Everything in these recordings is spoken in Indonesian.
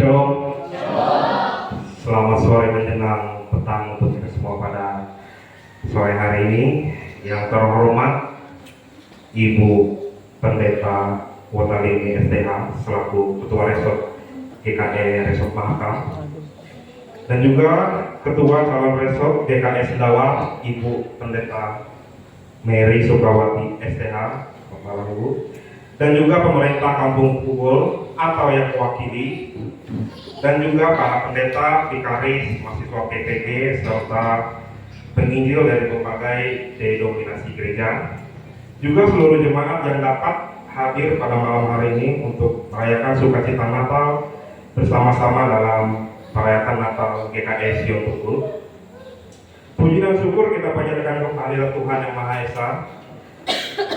Shalom. Selamat sore menjelang petang untuk kita semua pada sore hari ini. Yang terhormat Ibu Pendeta Wotalini STH selaku Ketua Resort GKE Resort Mahakam, dan juga Ketua Calon Resort GKE Sendawar Ibu Pendeta Mary Sukawati STH, selamat malam Ibu, dan juga pemerintah Kampung Pugol atau yang mewakili, dan juga para pendeta, vikaris, mahasiswa PPG, serta penginjil dari berbagai denominasi gereja, juga seluruh jemaat yang dapat hadir pada malam hari ini untuk merayakan sukacita Natal bersama-sama dalam perayaan Natal GKE Sion Tugul. Puji dan syukur kita panjatkan kehadirat Tuhan Yang Maha Esa,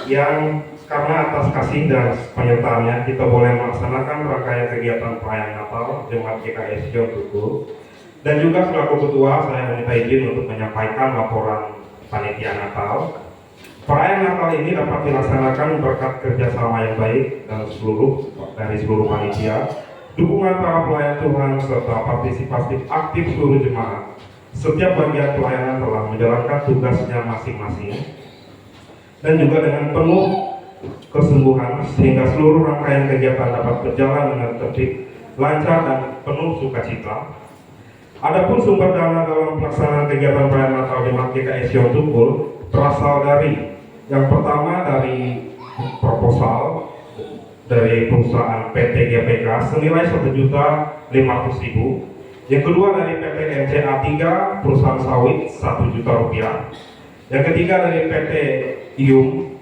yang karena atas kasih dan penyertaannya kita boleh melaksanakan rangkaian kegiatan perayaan Natal Jemaat GKE Sion Tugul. Dan juga selaku ketua, saya meminta izin untuk menyampaikan laporan panitia Natal. Perayaan Natal ini dapat dilaksanakan berkat kerjasama yang baik dan dari seluruh panitia, dukungan para pelayan Tuhan, serta partisipasi aktif seluruh jemaat. Setiap bagian pelayanan telah menjalankan tugasnya masing-masing, dan juga dengan penuh kesungguhan sehingga seluruh rangkaian kegiatan dapat berjalan dengan tertib, lancar, dan penuh sukacita. Adapun sumber dana dalam pelaksanaan kegiatan perayaan Natal Jemaat GKE Sion Tugul berasal dari yang pertama dari proposal dari perusahaan PT GPK senilai 1.500.000. Yang kedua dari PT NCA 3 perusahaan sawit 1 juta rupiah. Yang ketiga dari PT IUM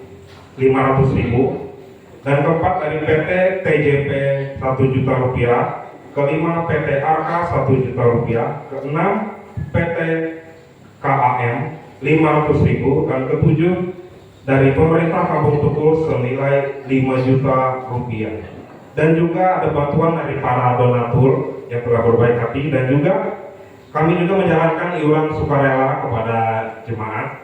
500.000. Dan keempat dari PT TJP 1 juta rupiah. Kelima PT Arka 1 juta rupiah. Keenam PT KAM 500.000. Dan ketujuh dari pemerintah Kampung Tugul senilai 5 juta rupiah. Dan juga ada bantuan dari para donatur yang telah berbaik hati, dan juga kami juga menjalankan iuran sukarela kepada jemaat.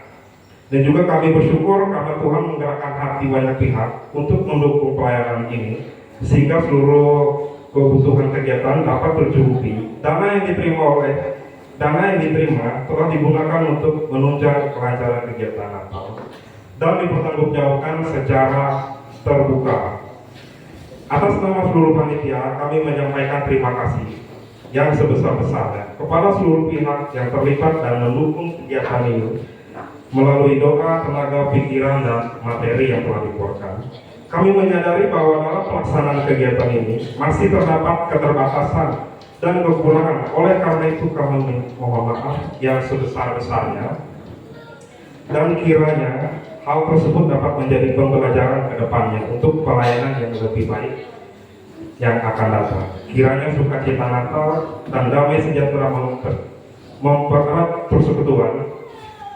Dan juga kami bersyukur karena Tuhan menggerakkan hati banyak pihak untuk mendukung pelayanan ini, sehingga seluruh kebutuhan kegiatan dapat tercukupi. Dana yang diterima telah digunakan untuk menunjang kelancaran kegiatan Natal dan dipertanggungjawabkan secara terbuka. Atas nama seluruh panitia, kami menyampaikan terima kasih yang sebesar-besarnya kepada seluruh pihak yang terlibat dan mendukung kegiatan ini melalui doa, tenaga, pikiran, dan materi yang telah dikeluarkan. Kami menyadari bahwa dalam pelaksanaan kegiatan ini masih terdapat keterbatasan dan kekurangan. Oleh karena itu kami mohon maaf yang sebesar-besarnya, dan kiranya hal tersebut dapat menjadi pembelajaran ke depannya untuk pelayanan yang lebih baik yang akan datang. Kiranya sukacita Natal dan damai sejahtera mempererat persekutuan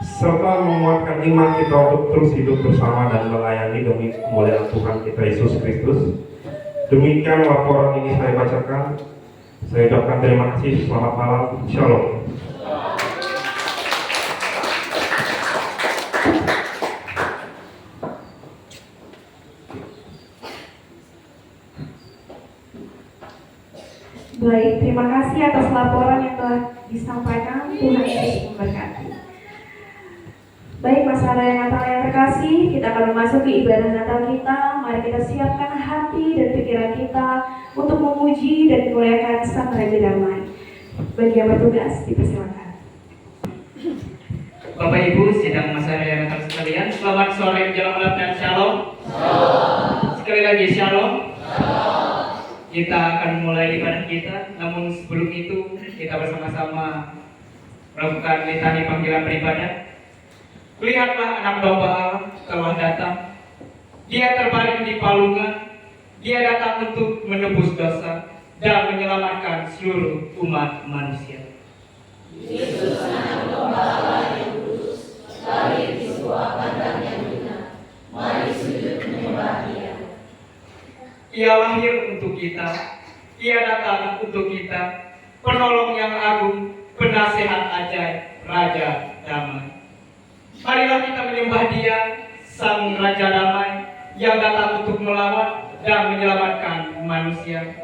serta menguatkan iman kita untuk terus hidup bersama dan melayani demi kemuliaan Tuhan kita Yesus Kristus. Demikian laporan ini saya bacakan. Saya ucapkan terima kasih. Selamat malam. Shalom. Baik, terima kasih atas laporan yang telah disampaikan. Tuhan Yesus memberkati. Baik, masyarakat yang Natal yang terkasih, kita akan memasuki ibadah Natal kita. Mari kita siapkan hati dan pikiran kita untuk memuji dan memuliakan Sang Raja Damai. Bagi yang bertugas, dipersilakan. Bapak Ibu, sidang masyarakat yang Natal sekalian, selamat sore menjelang malam dan shalom. Sekali lagi shalom. Kita akan mulai ibadah kita, namun sebelum itu kita bersama-sama melakukan litani panggilan beribadah. Lihatlah anak domba Allah telah datang. Dia terbaring di palungan. Dia datang untuk menebus dosa dan menyelamatkan seluruh umat manusia. Yesus anak domba Allah yang kudus, lahir di sebuah kandang yang lunak. Mari sujud menyembah Dia. Ia lahir untuk kita, Ia datang untuk kita, penolong yang agung, penasehat ajaib, Raja Damai. Marilah kita menyembah Dia, Sang Raja Damai, yang datang untuk melawat dan menyelamatkan manusia.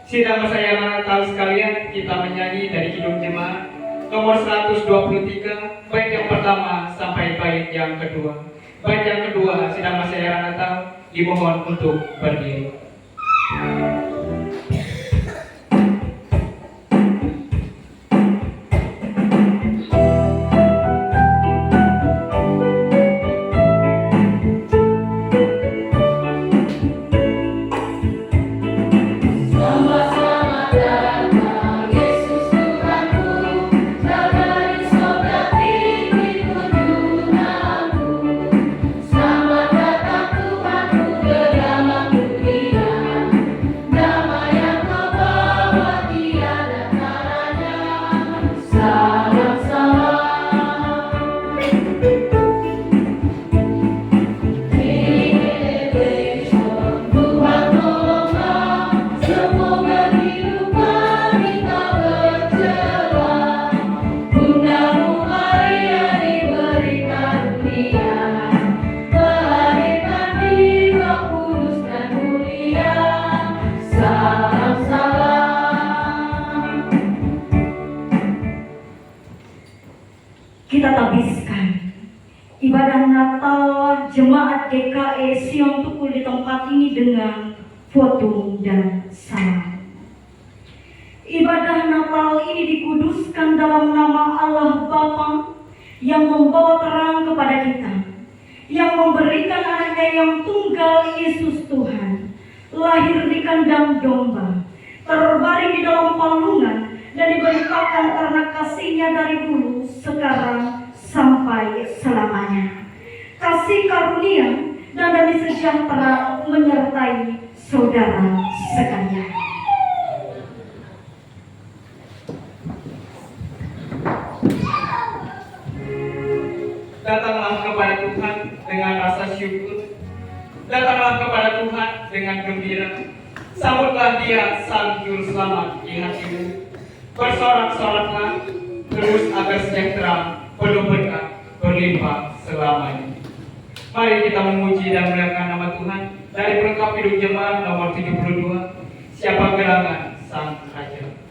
Sidang persayangan Natal sekalian, kita menyanyi dari Kidung Jemaat nomor 123, bait yang pertama sampai bait yang kedua. Bait yang kedua, sidang persayangan Natal, dimohon untuk berdiri. Kita tabiskan ibadah Natal Jemaat GKE Sion Tukul di tempat ini dengan foto dan salam. Ibadah Natal ini dikuduskan dalam nama Allah Bapa yang membawa terang kepada kita, yang memberikan anaknya yang tunggal Yesus Tuhan, lahir di kandang domba, terbaring di dalam palungan, dan diberitakan karena kasihnya dari dulu, sekarang, sampai selamanya. Kasih karunia dan damai sejahtera menyertai saudara sekalian. Datanglah kepada Tuhan dengan rasa syukur. Datanglah kepada Tuhan dengan gembira. Sambutlah Dia Sang Juru Selamat di hatimu. Bersorak-soraklah terus agar sejahtera, penuh berkat, berlimpah selamanya. Mari kita memuji dan memuliakan nama Tuhan dari pelengkap Hidup Jemaat nomor 72, Siapa Gerangan Sang Raja.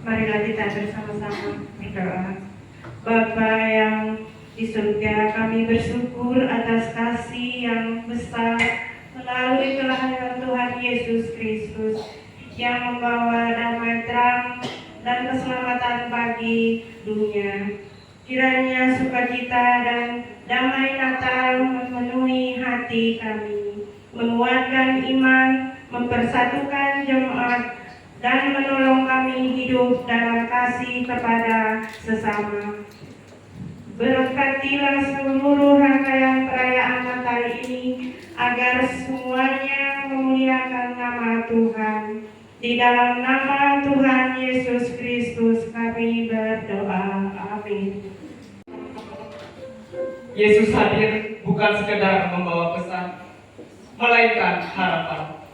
Marilah kita bersama-sama berdoa. Bapa yang di surga, kami bersyukur atas kasih yang besar melalui kelahiran Tuhan Yesus Kristus yang membawa damai terang dan keselamatan bagi dunia. Kiranya sukacita dan damai Natal memenuhi hati kami, menguatkan iman, mempersatukan jemaat, dan menolong kami hidup dalam kasih kepada sesama. Berkatilah seluruh rangkaian perayaan Natal ini agar semuanya memuliakan nama Tuhan. Di dalam nama Tuhan Yesus Kristus kami berdoa. Amin. Yesus hadir bukan sekedar membawa pesan, melainkan harapan.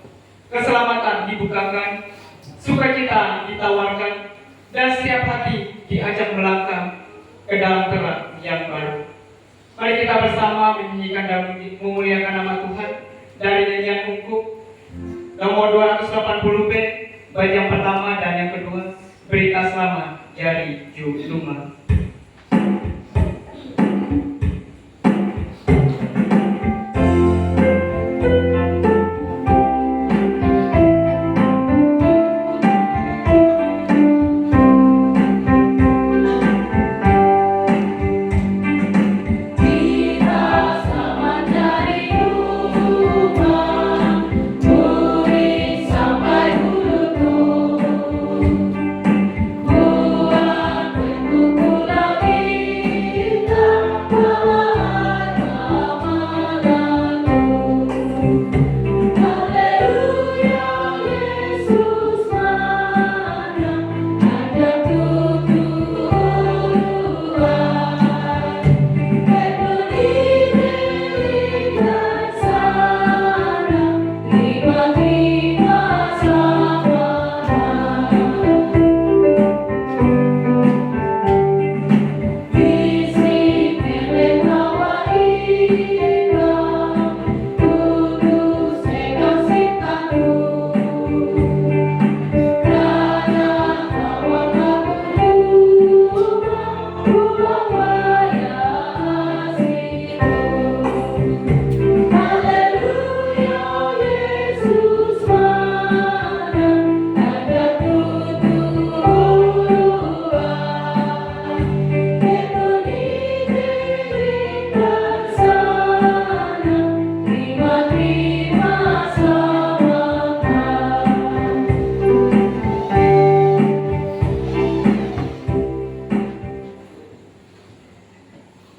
Keselamatan dibukakan, sukacita ditawarkan, dan setiap hati diajak melangkah ke dalam terang yang baru. Mari kita bersama menyanyikan dan memuliakan nama Tuhan dari nyanyian ungkup nomor 280B, bait yang pertama dan yang kedua, berita selamat dari Juma.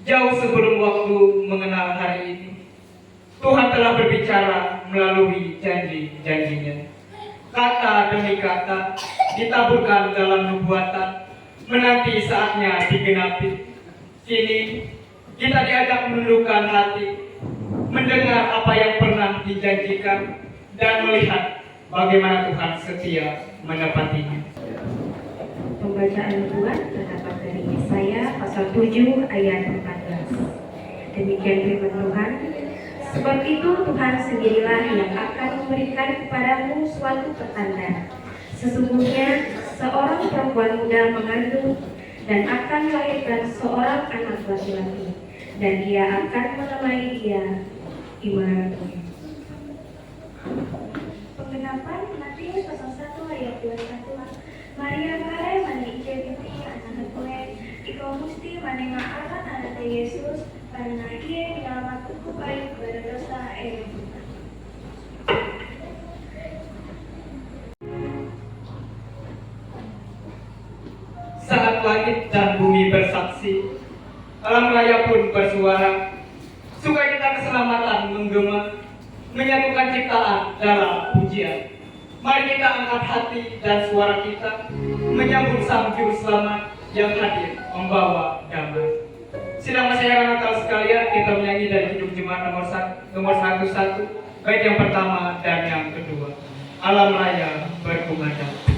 Jauh sebelum waktu mengenal hari ini, Tuhan telah berbicara melalui janji-janjinya. Kata demi kata ditaburkan dalam nubuatan, menanti saatnya digenapi. Kini kita diajak menundukkan hati, mendengar apa yang pernah dijanjikan, dan melihat bagaimana Tuhan setia menepatinya. Pembacaan Tuhan terdapat dari Yesaya pasal 7 ayat 14. Demikian firman Tuhan. Sebab itu Tuhan sendirilah yang akan memberikan kepadamu suatu pertanda. Sesungguhnya seorang perempuan muda mengandung dan akan melahirkan seorang anak laki-laki, dan dia akan menamai dia Immanuel. Penggenapan Matius pasal 1 ayat 21. Maria kare mani ije binti anak kowe iko musti mani ngaalat anak Yesus karena ia menyelamatkan baik pada dosa Saat langit dan bumi bersaksi, alam raya pun bersuara, sukacita keselamatan menggema, menyatukan ciptaan dalam pujian. Mari kita angkat hati dan suara kita menyambut Sang Juru Selamat yang hadir membawa damai. Sidang masyarakat Natal sekalian, kita menyanyi dari Hidup Jemaat nomor 101, bait yang pertama dan yang kedua. Alam raya berkumandang. Alam raya berkumandang.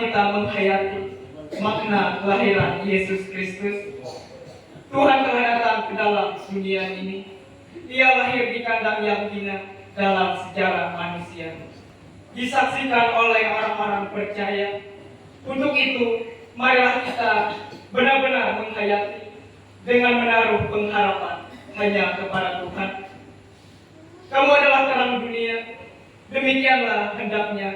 kita menghayati makna kelahiran Yesus Kristus. Tuhan telah datang ke dalam dunia ini. Ia lahir di kandang yang hina dalam sejarah manusia, disaksikan oleh orang-orang percaya. Untuk itu, marilah kita benar-benar menghayati dengan menaruh pengharapan hanya kepada Tuhan. Kamu adalah terang dunia, demikianlah hendaknya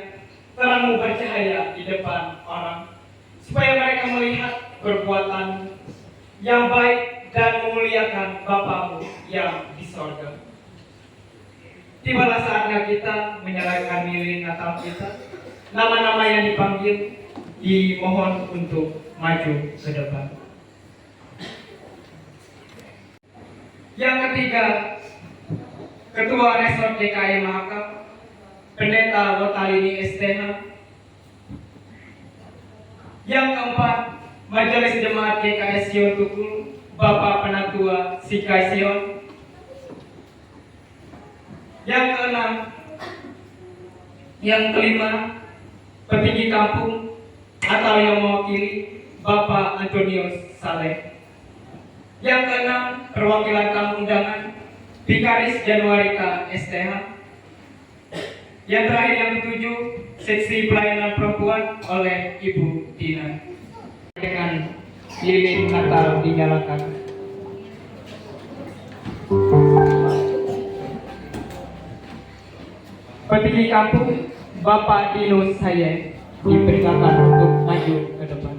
terangmu bercahaya di depan orang, supaya mereka melihat perbuatan yang baik dan memuliakan Bapamu yang di sorga. Tibalah saatnya kita menyalakan lilin Natal kita. Nama-nama yang dipanggil dimohon untuk maju ke depan. Yang ketiga, Ketua Resort DKI Mahakam, Pendeta Wotalini STH. Yang keempat, Majelis Jemaat GKS Sion Tukul, Bapak Penatua Sikai Sion. Yang keenam, yang kelima, petinggi kampung atau yang mewakili Bapak Antonius Saleh. Yang keenam, perwakilan tamu undangan Vikaris Januarita STH. Yang terakhir yang ketujuh, seksi pelayanan perempuan oleh Ibu Tina. Dengan lilin Natal dinyalakan. Petinggi kampung Bapak Dino saya dipersilakan untuk maju ke depan.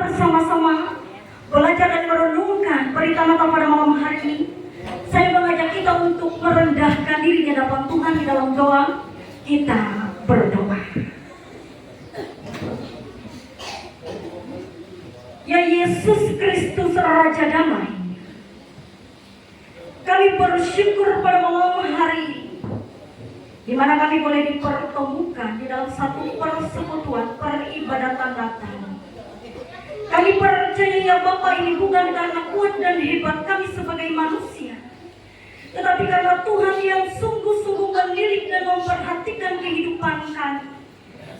bersama-sama belajar dan merenungkan berita Natal pada malam hari ini, saya mengajak kita untuk merendahkan diri di hadapan Tuhan di dalam doa. Kita berdoa. Ya Yesus Kristus Raja Damai, kami bersyukur pada malam hari ini, di mana kami boleh dipertemukan di dalam satu persekutuan peribadatan Natal. Kami percaya ya Bapa, ini bukan karena kuat dan hebat kami sebagai manusia, tetapi karena Tuhan yang sungguh-sungguh melirik dan memperhatikan kehidupan kami,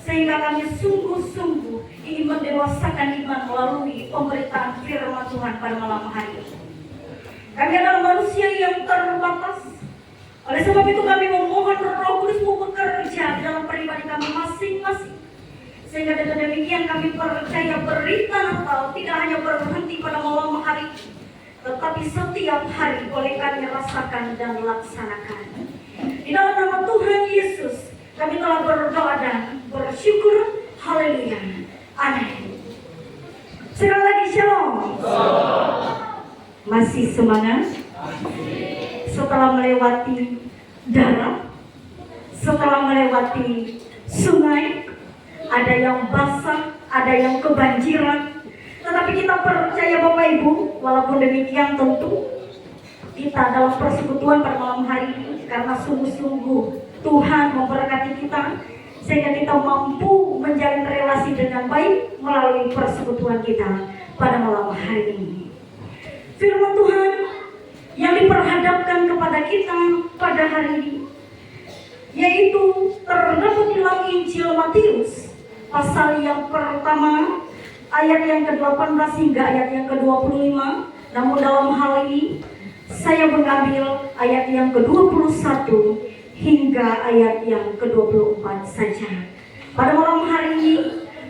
sehingga kami sungguh-sungguh ingin mendewasakan iman melalui pemberitaan firman Tuhan pada malam hari ini. Kami adalah manusia yang terbatas. Oleh sebab itu kami memohon Roh Kudus bekerja di dalam pribadi kami masing-masing, sehingga dengan demikian kami percaya berita Natal tidak hanya berhenti pada malam hari, tetapi setiap hari boleh kami rasakan dan laksanakan. Di dalam nama Tuhan Yesus kami telah berdoa dan bersyukur. Haleluya. Amin. Sekali lagi shalom. Masih semangat? Setelah melewati darat, setelah melewati sungai, ada yang basah, ada yang kebanjiran, tetapi kita percaya Bapak Ibu, walaupun demikian tentu kita dalam persekutuan pada malam hari ini, karena sungguh-sungguh Tuhan memberkati kita, sehingga kita mampu menjalin relasi dengan baik melalui persekutuan kita pada malam hari ini. Firman Tuhan yang diperhadapkan kepada kita pada hari ini, yaitu terdapat di dalam Injil Matius pasal yang pertama ayat yang ke-18 hingga ayat yang ke-25. Namun dalam hal ini saya mengambil ayat yang ke-21 hingga ayat yang ke-24 saja pada malam hari ini,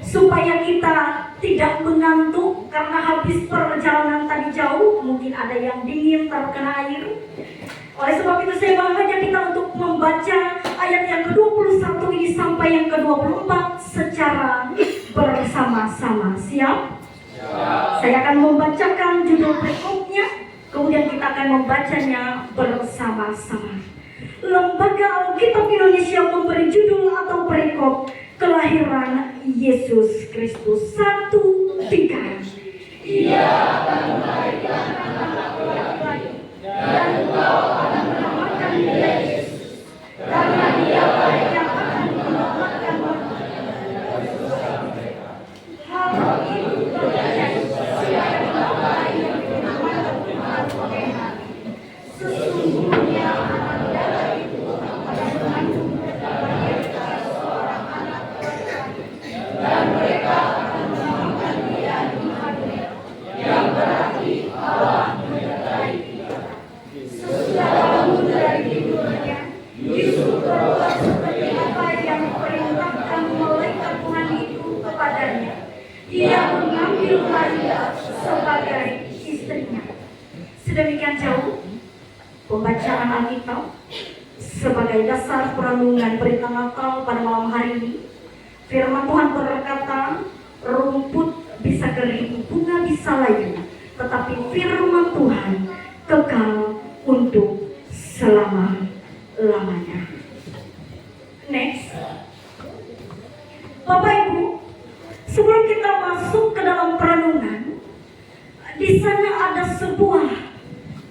supaya kita tidak mengantuk karena habis perjalanan tadi jauh, mungkin ada yang dingin terkena air. Oleh sebab itu saya mengajak kita untuk membaca ayat yang ke-21 ini sampai yang ke-24 secara bersama-sama. Siap? Saya akan membacakan judul perikopnya, kemudian kita akan membacanya bersama-sama. Lembaga Alkitab Indonesia memberi judul atau perikop Kelahiran Yesus Kristus 1:3. Ia akan melahirkan anak laki-laki, dan engkau akan menamakan dia Yesus, karena dia baik yang akan menyelamatkan manusia dari dosa mereka. Hal itu terjadi sesuai apa yang dinamakan Tuhan oleh Nabi. Sesungguhnya anak darah itu akan mengandung dan melahirkan seorang anak laki-laki, dan mereka akan menamakan dia Immanuel, yang berarti Allah menyertai kita. Sesudah bangun dari tidurnya, Yusuf berbuat seperti apa yang diperintahkan malaikat Tuhan itu kepadanya. Ia mengambil Maria sebagai istrinya. Sedemikian jauh pembacaan Alkitab sebagai dasar perenungan berita Natal pada malam hari ini. Firman Tuhan berkata, rumput bisa kering, bunga bisa layu, tetapi firman Tuhan kekal untuk selama-lamanya. Next. Bapak Ibu, sebelum kita masuk ke dalam perenungan, di sana ada sebuah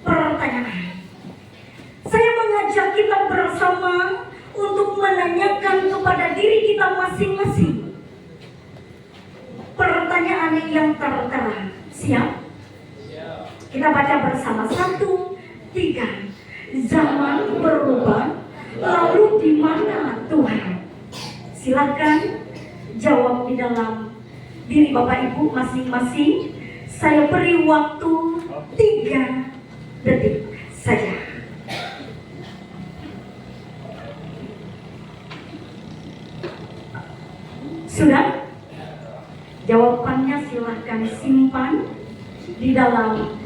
pertanyaan. Saya mengajak kita bersama untuk menanyakan kepada diri kita masing-masing pertanyaan yang tertera. Siap? Kita baca bersama 1:3. Zaman berubah, lalu di mana Tuhan? Silakan jawab di dalam diri Bapak Ibu masing-masing. Saya beri waktu 3 detik saja. Sudah? Jawabannya silahkan simpan di dalam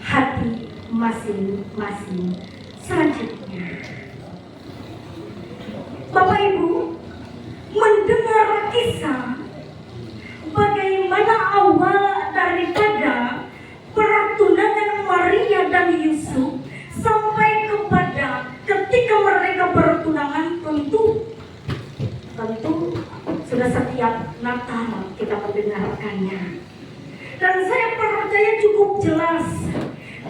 hati masing-masing. Selanjutnya, Bapak Ibu mendengar kisah bagaimana awal daripada pertunangan Maria dan Yusuf sampai kepada ketika mereka bertunangan, tentu sudah setiap Natal kita mendengarkannya. Dan saya percaya cukup jelas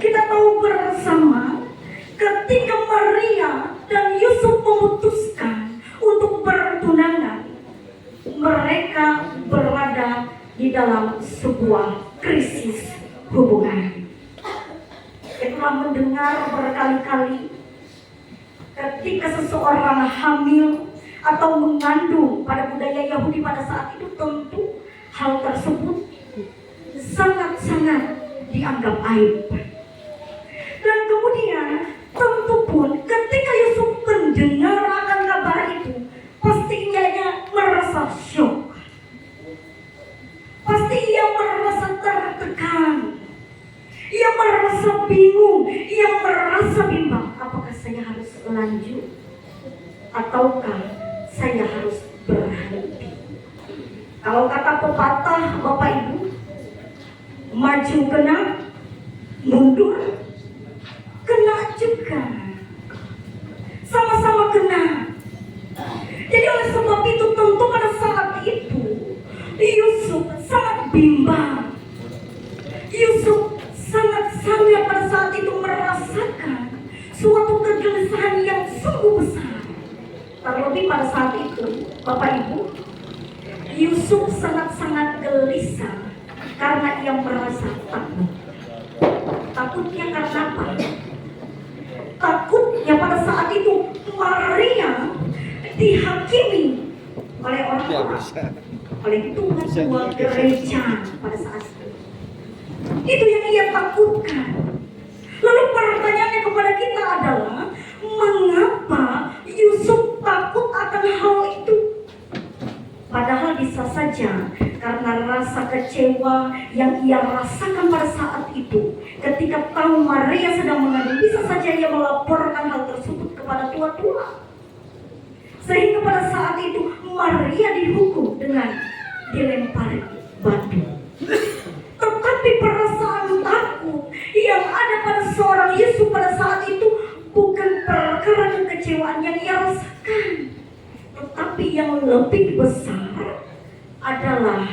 kita tahu bersama ketika Maria dan Yusuf memutuskan untuk bertunangan, mereka berada di dalam sebuah krisis hubungan. Kita telah mendengar berkali-kali ketika seseorang hamil atau mengandung pada budaya Yahudi pada saat itu, tentu hal tersebut sangat-sangat dianggap aib. Dan kemudian tentu pun ketika Yusuf mendengar akan kabar itu, pasti ia merasa syok. Pasti ia merasa tertekan. Ia merasa bingung. Ia merasa bimbang. Apakah saya harus lanjut? Ataukah saya harus berhenti? Kalau kata pepatah Bapak Ibu, maju kena, mundur kena juga. Sama-sama kena. Jadi oleh sebab itu tentu pada saat itu Yusuf sangat bimbang. Yusuf sangat-sangat pada saat itu merasakan suatu kegelisahan yang sungguh besar. Terlebih pada saat itu, Bapak Ibu, Yusuf sangat-sangat gelisah karena ia merasa takut. Takutnya karena apa? Takutnya pada saat itu Maria dihakimi oleh orang-orang, oleh ketua gereja pada saat itu. Itu yang ia takutkan. Lalu pertanyaannya kepada kita adalah, mengapa Yusuf takut akan hal itu? Padahal bisa saja karena rasa kecewa yang ia rasakan pada saat itu ketika tahu Maria sedang mengandung, bisa saja ia melaporkan hal tersebut kepada tua-tua, sehingga pada saat itu Maria dihukum dengan dilempari batu. Tetapi perasaan takut yang ada pada seorang Yusuf pada saat itu bukan perkara kekecewaan yang ia rasakan, tetapi yang lebih besar adalah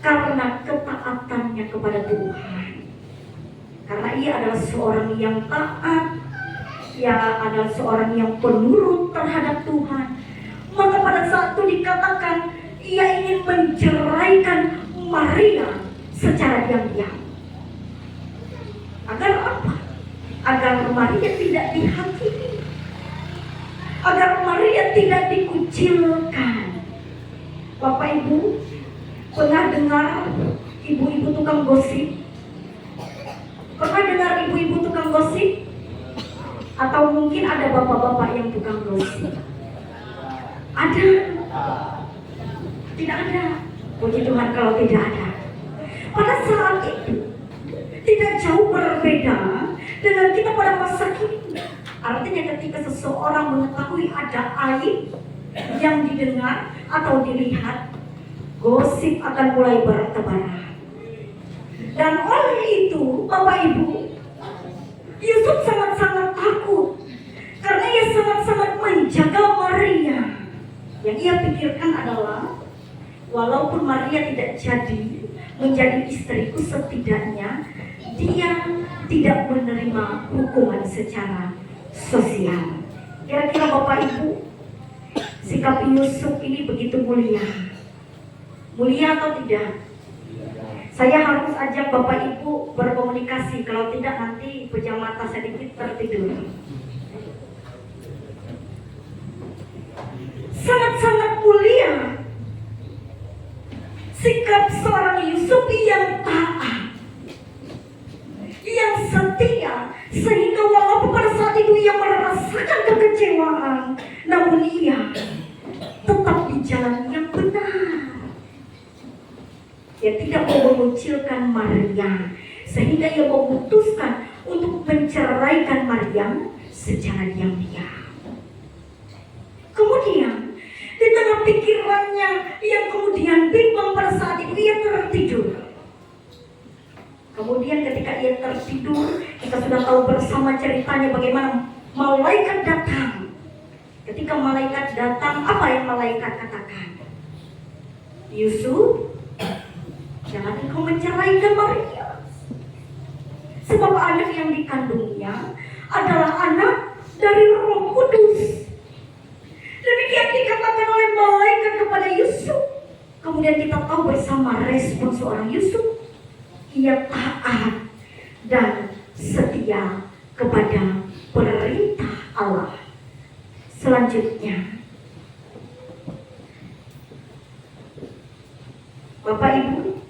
karena ketaatannya kepada Tuhan. Karena ia adalah seorang yang taat, ia adalah seorang yang penurut terhadap Tuhan. Maka pada saat itu dikatakan ia ingin menceraikan Maria secara diam-diam. Agar apa? Agar Maria tidak dihakimi, agar Maria tidak dikucilkan. Bapak Ibu pernah dengar ibu-ibu tukang gosip? Pernah dengar ibu-ibu tukang gosip? Atau mungkin ada bapak-bapak yang tukang gosip? Ada? Tidak ada. Puji Tuhan kalau tidak ada. Pada saat itu tidak jauh berbeda dengan kita pada masa kini. Artinya ketika seseorang mengetahui ada aib yang didengar atau dilihat, gosip akan mulai bertebaran. Dan oleh itu, Bapak Ibu, Yusuf sangat-sangat takut karena ia sangat-sangat menjaga Maria. Yang ia pikirkan adalah, walaupun Maria tidak jadi menjadi istriku, setidaknya dia tidak menerima hukuman secara sosial. Kira-kira Bapak Ibu, sikap Yusuf ini begitu mulia. Mulia atau tidak? Saya harus ajak Bapak Ibu berkomunikasi, kalau tidak nanti pejam mata sedikit tertidur. Sangat-sangat mulia sikap seorang Yusuf yang taat, yang setia, sehingga walaupun pada saat itu ia merasakan kekecewaan, namun ia tetap di jalan yang benar. Ia tidak mau mengucilkan Maria, sehingga ia memutuskan untuk menceraikan Maria secara diam-diam. Kemudian di tengah pikirannya yang kemudian bimbang pada saat itu, ia tertidur. Kemudian ketika ia tertidur, kita sudah tahu bersama ceritanya bagaimana malaikat datang. Ketika malaikat datang, apa yang malaikat katakan? Yusuf, jangan engkau menceraikan Maria, sebab anak yang dikandungnya adalah anak dari Roh Kudus. Demikian dikatakan oleh malaikat kepada Yusuf. Kemudian kita tahu bersama respon seorang Yusuf. Ia taat dan setia kepada perintah Allah. Selanjutnya, Bapak Ibu,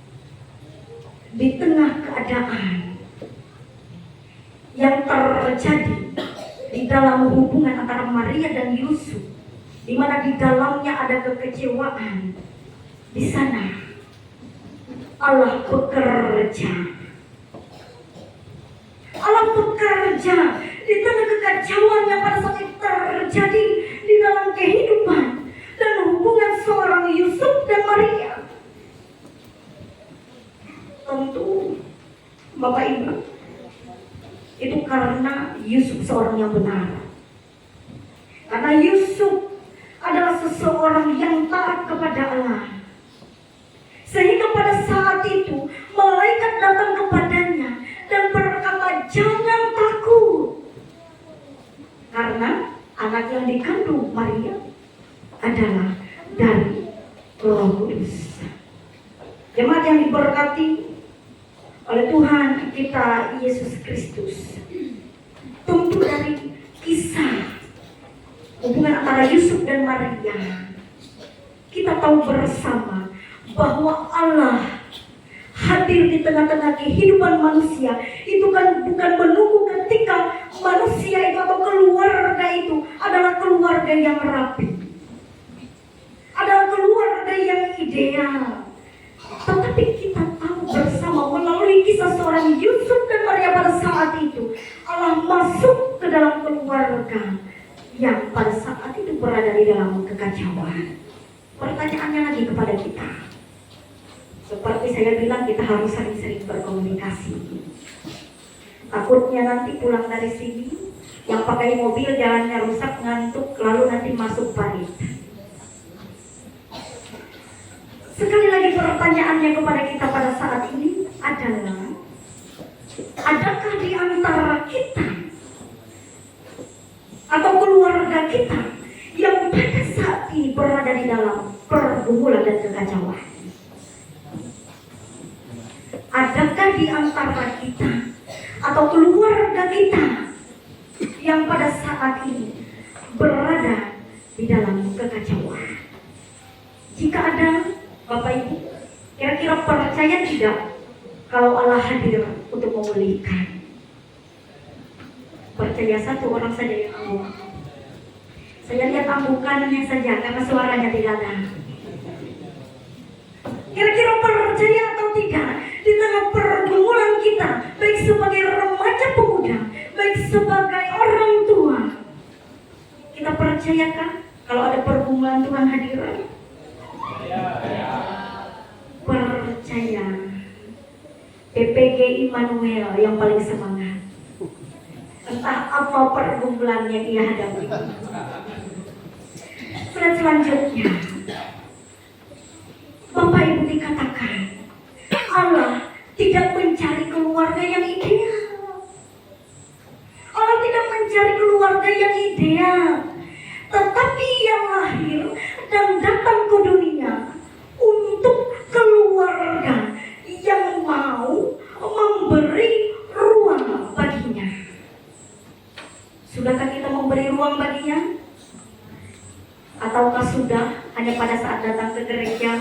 di tengah keadaan yang terjadi di dalam hubungan antara Maria dan Yusuf, di mana di dalamnya ada kekecewaan, di sana Allah bekerja. Allah bekerja di tengah kekacauan yang pada saat itu terjadi di dalam kehidupan dan hubungan seorang Yusuf dan Maria. Tentu Bapak Ibu, itu karena Yusuf seorang yang benar. Karena Yusuf adalah seseorang yang taat kepada Allah. Sehingga pada saat itu malaikat datang kepadanya dan berkata, jangan takut, karena anak yang dikandung Maria adalah dari Roh Kudus. Jemaat yang diberkati oleh Tuhan kita Yesus Kristus, tentu dari kisah hubungan antara Yusuf dan Maria, kita tahu bersama bahwa Allah hadir di tengah-tengah kehidupan manusia. Itu kan bukan menunggu ketika manusia itu atau keluarga itu adalah keluarga yang rapi, adalah keluarga yang ideal. Tetapi kita tahu bersama melalui kisah seorang Yusuf dan Maria pada saat itu, Allah masuk ke dalam keluarga yang pada saat itu berada di dalam kekacauan. Pertanyaannya lagi kepada kita, seperti saya bilang, kita harus sering-sering berkomunikasi. Takutnya nanti pulang dari sini, yang pakai mobil jalannya rusak, ngantuk, lalu nanti masuk parit. Sekali lagi pertanyaannya kepada kita pada saat ini adalah, adakah di antara kita atau keluarga kita yang pada saat ini berada di dalam pergumulan dan kekacauan? Adakah di antara kita atau keluarga kita yang pada saat ini berada di dalam kekacauan? Jika ada, Bapak Ibu, kira-kira percaya tidak kalau Allah hadir untuk memulihkan? Percaya satu orang saja yang amuk. Saya lihat ambukannya saja karena suaranya tidak ada. Kira-kira percaya atau tidak? Di tengah pergumulan kita, baik sebagai remaja pemuda, baik sebagai orang tua, kita percayakah kalau ada pergumulan Tuhan hadir? Percaya. PPG Immanuel yang paling semangat. Entah apa pergumulan yang ia hadapi. Selanjutnya, Bapak Ibu, dikatakan Allah tidak mencari keluarga yang ideal. Allah tidak mencari keluarga yang ideal, tetapi yang lahir dan datang ke dunia untuk keluarga yang mau memberi ruang baginya. Sudahkah kita memberi ruang baginya? Ataukah sudah hanya pada saat datang ke gereja,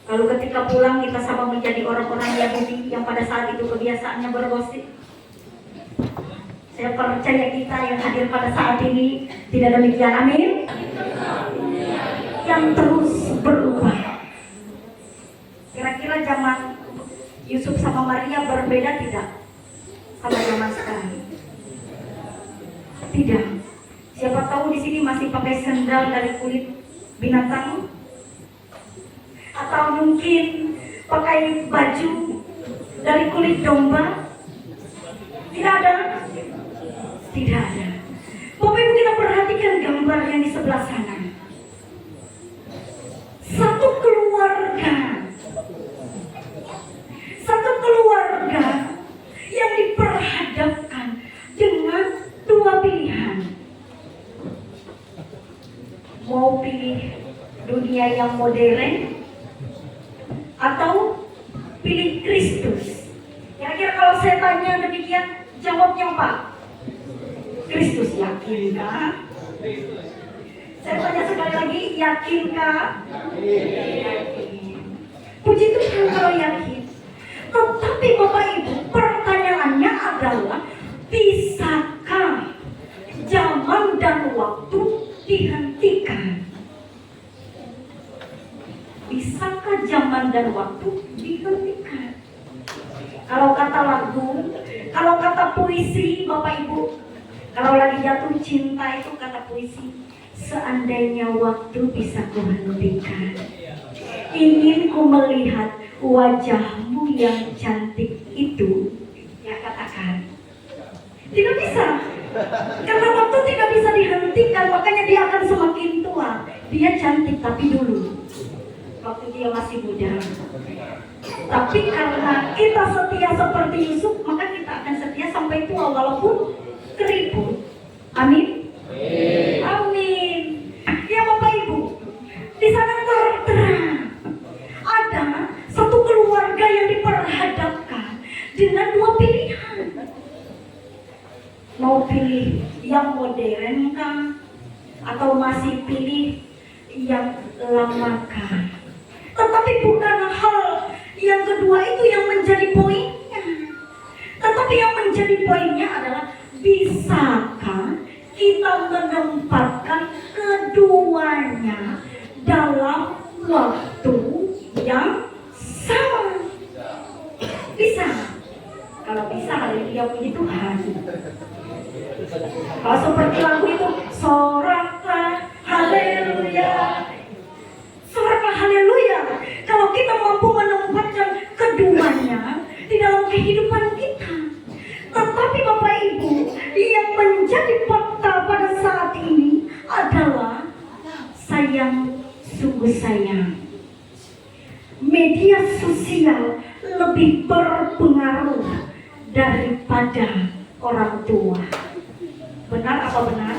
lalu ketika pulang kita sama menjadi orang-orang Yahudi yang pada saat itu kebiasaannya bergosip? Saya percaya kita yang hadir pada saat ini tidak demikian, amin. Yang terus berubah. Kira-kira zaman Yusuf sama Maria berbeda tidak sama zaman sekarang? Tidak. Siapa tahu di sini masih pakai sendal dari kulit binatang, atau mungkin pakai baju dari kulit domba? Tidak ada? Tidak ada. Bapak Ibu, kita perhatikan gambar yang di sebelah sana. Satu keluarga yang diperhadapkan dengan dua pilihan. Mau pilih dunia yang modern atau pilih Kristus? Kira-kira kalau saya tanya demikian, jawabnya apa? Kristus. Yakinkah? Saya tanya sekali lagi, yakinkah? Yakin. Puji Tuhan kalau yakin. Tetapi Bapak Ibu, pertanyaannya adalah, bisakah zaman dan waktu dihentikan? Bisakah zaman dan waktu dihentikan? Kalau kata lagu, kalau kata puisi, Bapak Ibu, kalau lagi jatuh cinta itu kata puisi, seandainya waktu bisa kuhentikan, ingin ku melihat wajahmu yang cantik itu. Ya, katakan. Tidak bisa. Karena waktu tidak bisa dihentikan, makanya dia akan semakin tua. Dia cantik tapi dulu, waktu dia masih muda. Tapi karena kita setia seperti Yusuf, maka kita akan setia sampai tua walaupun keriput. Amin. Amin. Ya Bapak Ibu, di sana terang ada satu keluarga yang diperhadapkan dengan dua pilihan. Mau pilih yang modern kah? Atau masih pilih yang lama kah? Tetapi bukan hal yang kedua itu yang menjadi poinnya. Tetapi yang menjadi poinnya adalah, bisakah kita menempatkan keduanya dalam waktu yang sama? Bisa. Kalau bisa, haleluya, puji Tuhan. Kalau seperti lagu itu, soraklah haleluya, soraklah haleluya. Kalau kita mampu menempatkan keduanya di dalam kehidupan kita. Tetapi Bapak Ibu, yang menjadi fakta pada saat ini adalah sayang, sungguh sayang. Media sosial lebih berpengaruh daripada orang tua. Benar apa benar?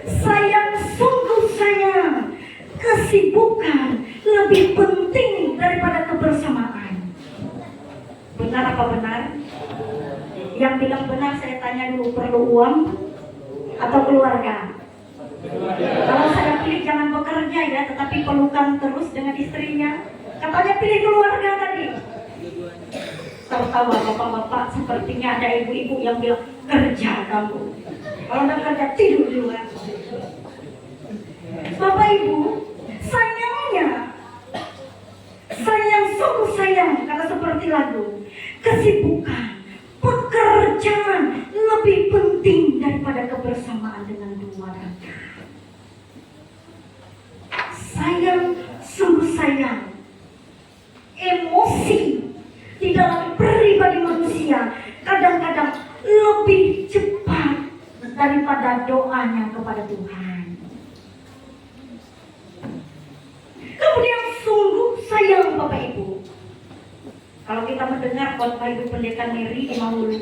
Sayang, sungguh sayang, kesibukan lebih penting daripada kebersamaan. Benar apa benar? Yang bilang benar saya tanya dulu, perlu uang atau keluarga? Kalau saya pilih jangan bekerja ya, tetapi pelukan terus dengan istrinya. Katanya pilih keluarga tadi. Tertawa bapak-bapak, sepertinya ada ibu-ibu yang bilang, kerja kamu. Kalau udah kerja, tidur di luar. Bapak Ibu, sayangnya, sayang, sungguh sayang, kata seperti lagu, kesibukan, pekerjaan lebih penting daripada kebersamaan dengan dua raka. Sayang, sungguh sayang, emosi di dalam pribadi manusia kadang-kadang lebih cepat daripada doanya kepada Tuhan. Kemudian sungguh sayang Bapak Ibu, kalau kita mendengar khotbah Ibu Pendeta Mary di Maulu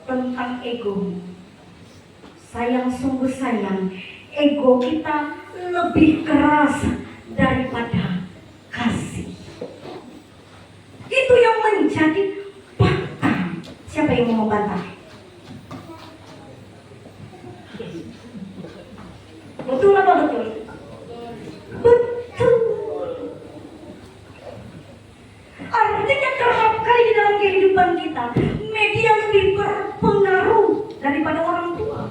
tentang ego, sayang, sungguh sayang, ego kita lebih keras daripada kasih. Itu yang menjadi fakta. Siapa yang mau membantah? Betul apa betul? Betul. Artinya kerap kali di dalam kehidupan kita, media lebih berpengaruh daripada orang tua.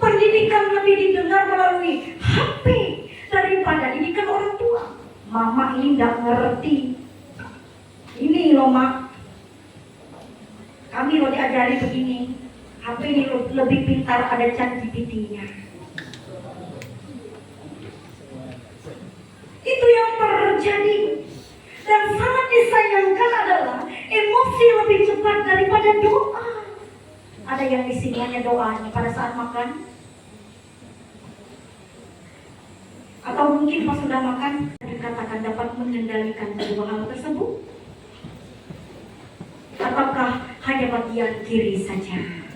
Pendidikan lebih didengar melalui HP daripada didikan orang tua. Mama ini tidak ngerti. Ini loh mak, kami loh diajari begini. HP ini lebih pintar, ada ChatGPT-nya. Itu yang terjadi. disayangkan adalah emosi lebih cepat daripada doa. Ada yang di sini hanya doanya pada saat makan? Atau mungkin pas sudah makan dikatakan dapat mengendalikan kedua hal tersebut? Ataukah hanya bagian kiri saja?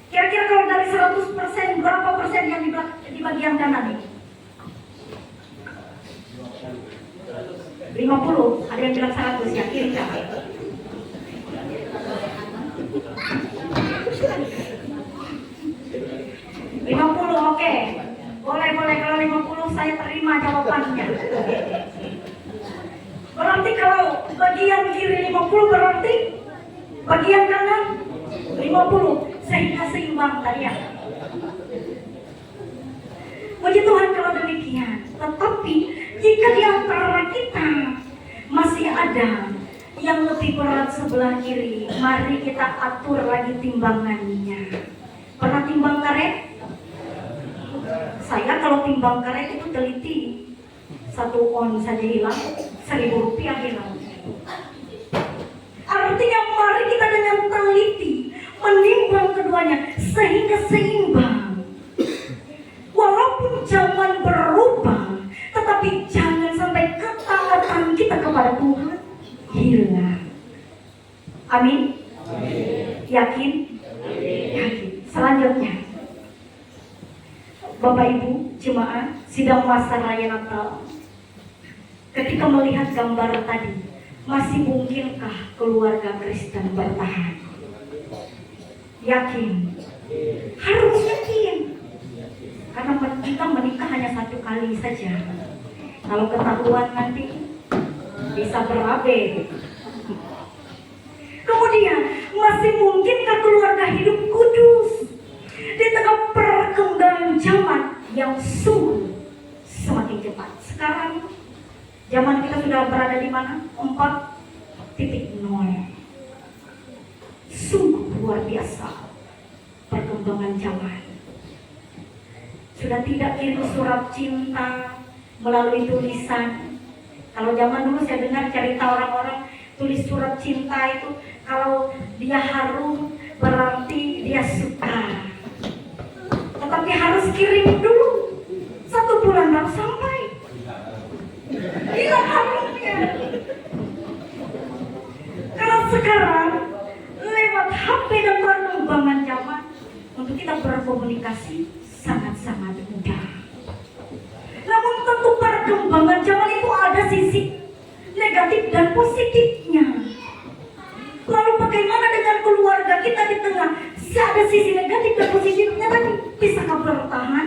Kira-kira kalau dari 100%, berapa persen yang di bagian kanan ini? 50, ada yang bilang 100 ya, kiri kan? 50, oke. Boleh, kalau 50 saya terima jawabannya. Berarti kalau bagian kiri 50 berarti bagian kanan 50, sehingga seimbang tadi ya. Puji Tuhan kalau demikian. Tetapi jika di antara kita masih ada yang lebih berat sebelah kiri, mari kita atur lagi timbangannya. Pernah timbang karet? Saya kalau timbang karet itu teliti. 1 on saja hilang, 1.000 rupiah hilang. Artinya mari kita dengan teliti menimbang keduanya sehingga seimbang. Walaupun zaman berubah, tetapi jangan sampai ketaatan kita kepada Tuhan hilang. Amin? Yakin? Yakin. Selanjutnya, Bapak Ibu jemaat sidang masa raya Natal, ketika melihat gambar tadi, masih mungkinkah keluarga Kristen bertahan? Yakin? Harus yakin. Karena kita menikah hanya 1 kali saja. Kalau ketahuan nanti bisa berabe. Kemudian, masih mungkinkah keluarga hidup kudus di tengah perkembangan zaman yang sungguh semakin cepat? Sekarang zaman kita sudah berada di mana? 4.0. Sungguh luar biasa perkembangan zaman. Sudah tidak kirim surat cinta melalui tulisan. Kalau zaman dulu saya dengar cerita orang-orang tulis surat cinta itu kalau dia harum berarti dia suka. Tetapi harus kirim dulu 1 bulan baru sampai. Gila harumnya. Kalau sekarang lewat HP dan perkembangan zaman untuk kita berkomunikasi sangat-sangat mudah. Namun tentu perkembangan zaman itu ada sisi negatif dan positifnya. Lalu bagaimana dengan keluarga kita di tengah ada sisi negatif dan positifnya tadi? Bisakah bertahan?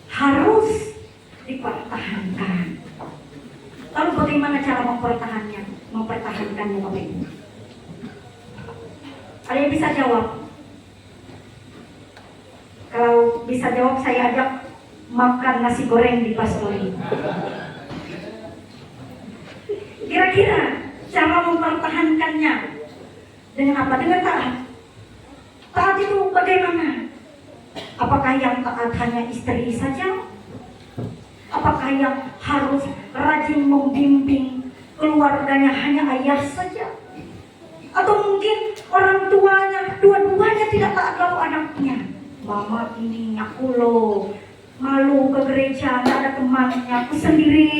Harus dipertahankan. Lalu bagaimana cara mempertahankannya Bapak Ibu? Ada yang bisa jawab? Kalau bisa jawab saya ajak makan nasi goreng di Pastori. Kira-kira cara mempertahankannya dengan apa? Dengan taat. Taat itu bagaimana? Apakah yang taat hanya istri saja? Apakah yang harus rajin membimbing keluarganya hanya ayah saja? Atau mungkin orang tuanya, dua-duanya tidak taat lalu anaknya? Mama ini aku loh malu ke gereja, gak ada temannya, aku sendiri.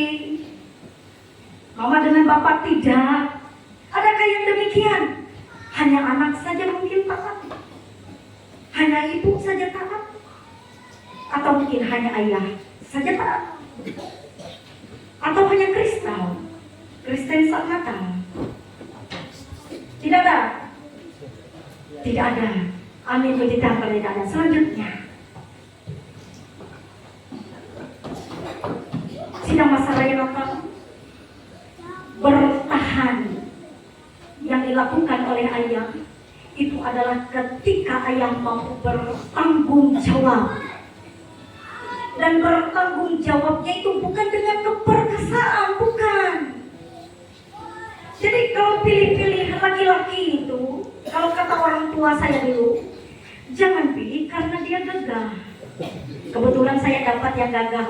Mama dengan bapak tidak. Adakah yang demikian? Hanya anak saja mungkin taat? Hanya ibu saja taat? Atau mungkin hanya ayah saja taat? Atau hanya Kristen saat Natal? Tidak ada? Tidak ada. Amin, puji Tuhan kalau tidak ada. Selanjutnya, sidang masa raya Natal bertahan yang dilakukan oleh ayah itu adalah ketika ayah mampu bertanggung jawab. Dan bertanggung jawabnya itu bukan dengan keperkasaan, bukan. Jadi kalau pilih-pilih laki-laki itu, kalau kata orang tua saya dulu, jangan pilih karena dia gagah. Kebetulan saya dapat yang gagah.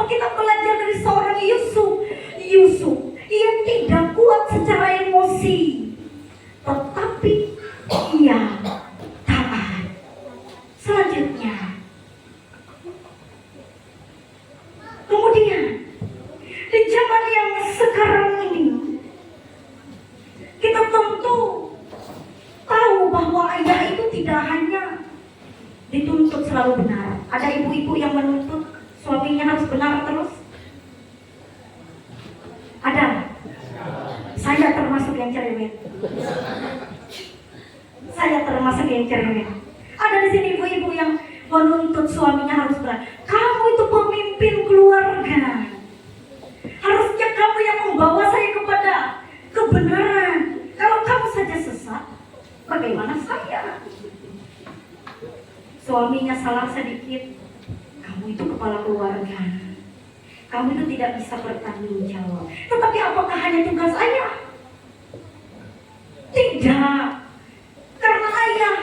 kita belajar dari seorang Yusuf, ia tidak kuat secara emosi, tetapi ia taat. Selanjutnya, kemudian di zaman yang sekarang ini, kita tentu tahu bahwa ayah itu tidak hanya dituntut selalu benar. Ada ibu-ibu yang menuntut suaminya harus benar terus. Ada. Saya termasuk yang cerewet. Ada di sini ibu-ibu yang menuntut suaminya harus benar. Kamu itu pemimpin keluarga. Harusnya kamu yang membawa saya kepada kebenaran. Kalau kamu saja sesat, bagaimana saya? Suaminya salah sedikit, kamu itu kepala keluarga. Kamu itu tidak bisa bertanggung jawab. Tetapi apakah hanya tugas ayah? Tidak. Karena ayah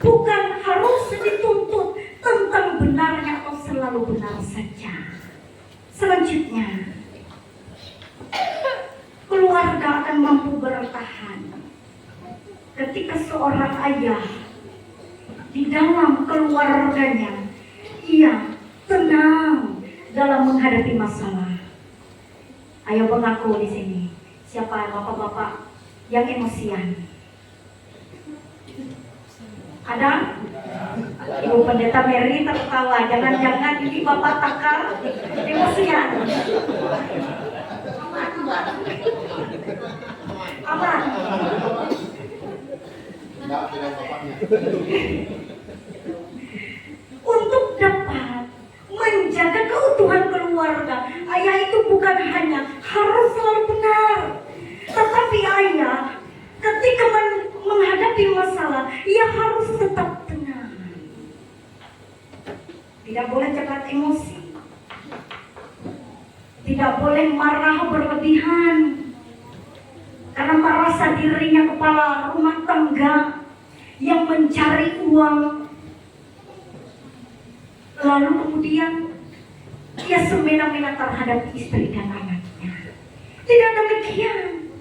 bukan harus dituntut tentang benarnya atau selalu benar saja. Selanjutnya, keluarga akan mampu bertahan ketika seorang ayah di dalam keluarganya ia tenang dalam menghadapi masalah. Ayo mengaku di sini, siapa bapak-bapak yang emosian? Ada? Ibu Pendeta Mary tertawa, jangan-jangan ini bapak takar emosian. Aman. Untuk dapat menjaga keutuhan keluarga, ayah itu bukan hanya harus selalu benar, tetapi ayah ketika menghadapi masalah, ia harus tetap tenang. Tidak boleh cepat emosi, tidak boleh marah berlebihan, karena merasa dirinya kepala rumah tangga yang mencari uang, lalu kemudian ia semena-mena terhadap istri dan anaknya. Tidak demikian.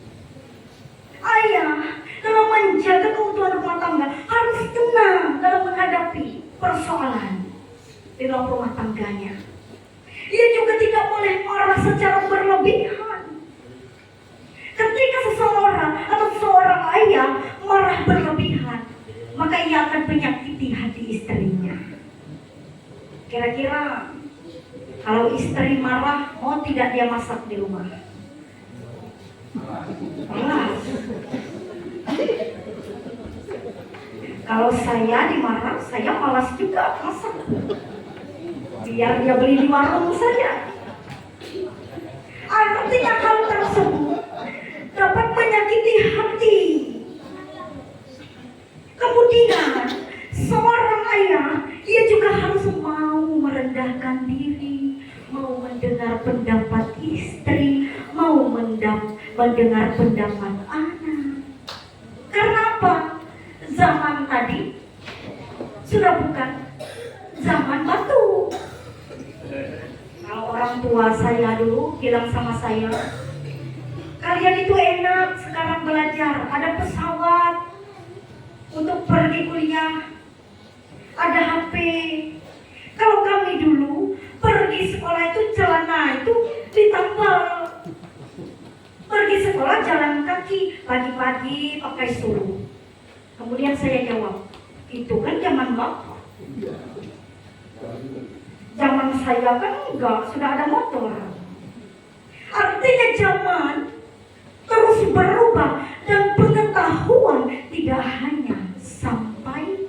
Ayah dalam menjaga keutuhan rumah tangga harus tenang dalam menghadapi persoalan di dalam rumah tangganya. Ia juga tidak boleh marah secara berlebihan. Ketika seseorang atau seorang ayah marah berlebihan, maka ia akan menyakiti hati istrinya. Kira-kira kalau istri marah, mau tidak dia masak di rumah? Malas. Kalau saya dimarah, saya malas juga masak. Biar dia beli di warung saja. Artinya hal tersebut dapat menyakiti hati. Kemudian seorang ayah, ia juga harus mau merendahkan diri, mau mendengar pendapat istri, mau mendengar pendapat anak. Karena apa? Zaman tadi sudah bukan zaman batu. Kalau orang tua saya dulu bilang sama saya, kalian itu enak sekarang belajar, ada pesawat untuk pergi kuliah, ada HP. Kalau kami dulu pergi sekolah itu celana itu ditambal, pergi sekolah jalan kaki, pagi-pagi pakai suruh. Kemudian saya jawab, itu kan zaman bapak. Zaman saya kan enggak, sudah ada motor. Artinya zaman terus berubah dan pengetahuan tidak hanya sampai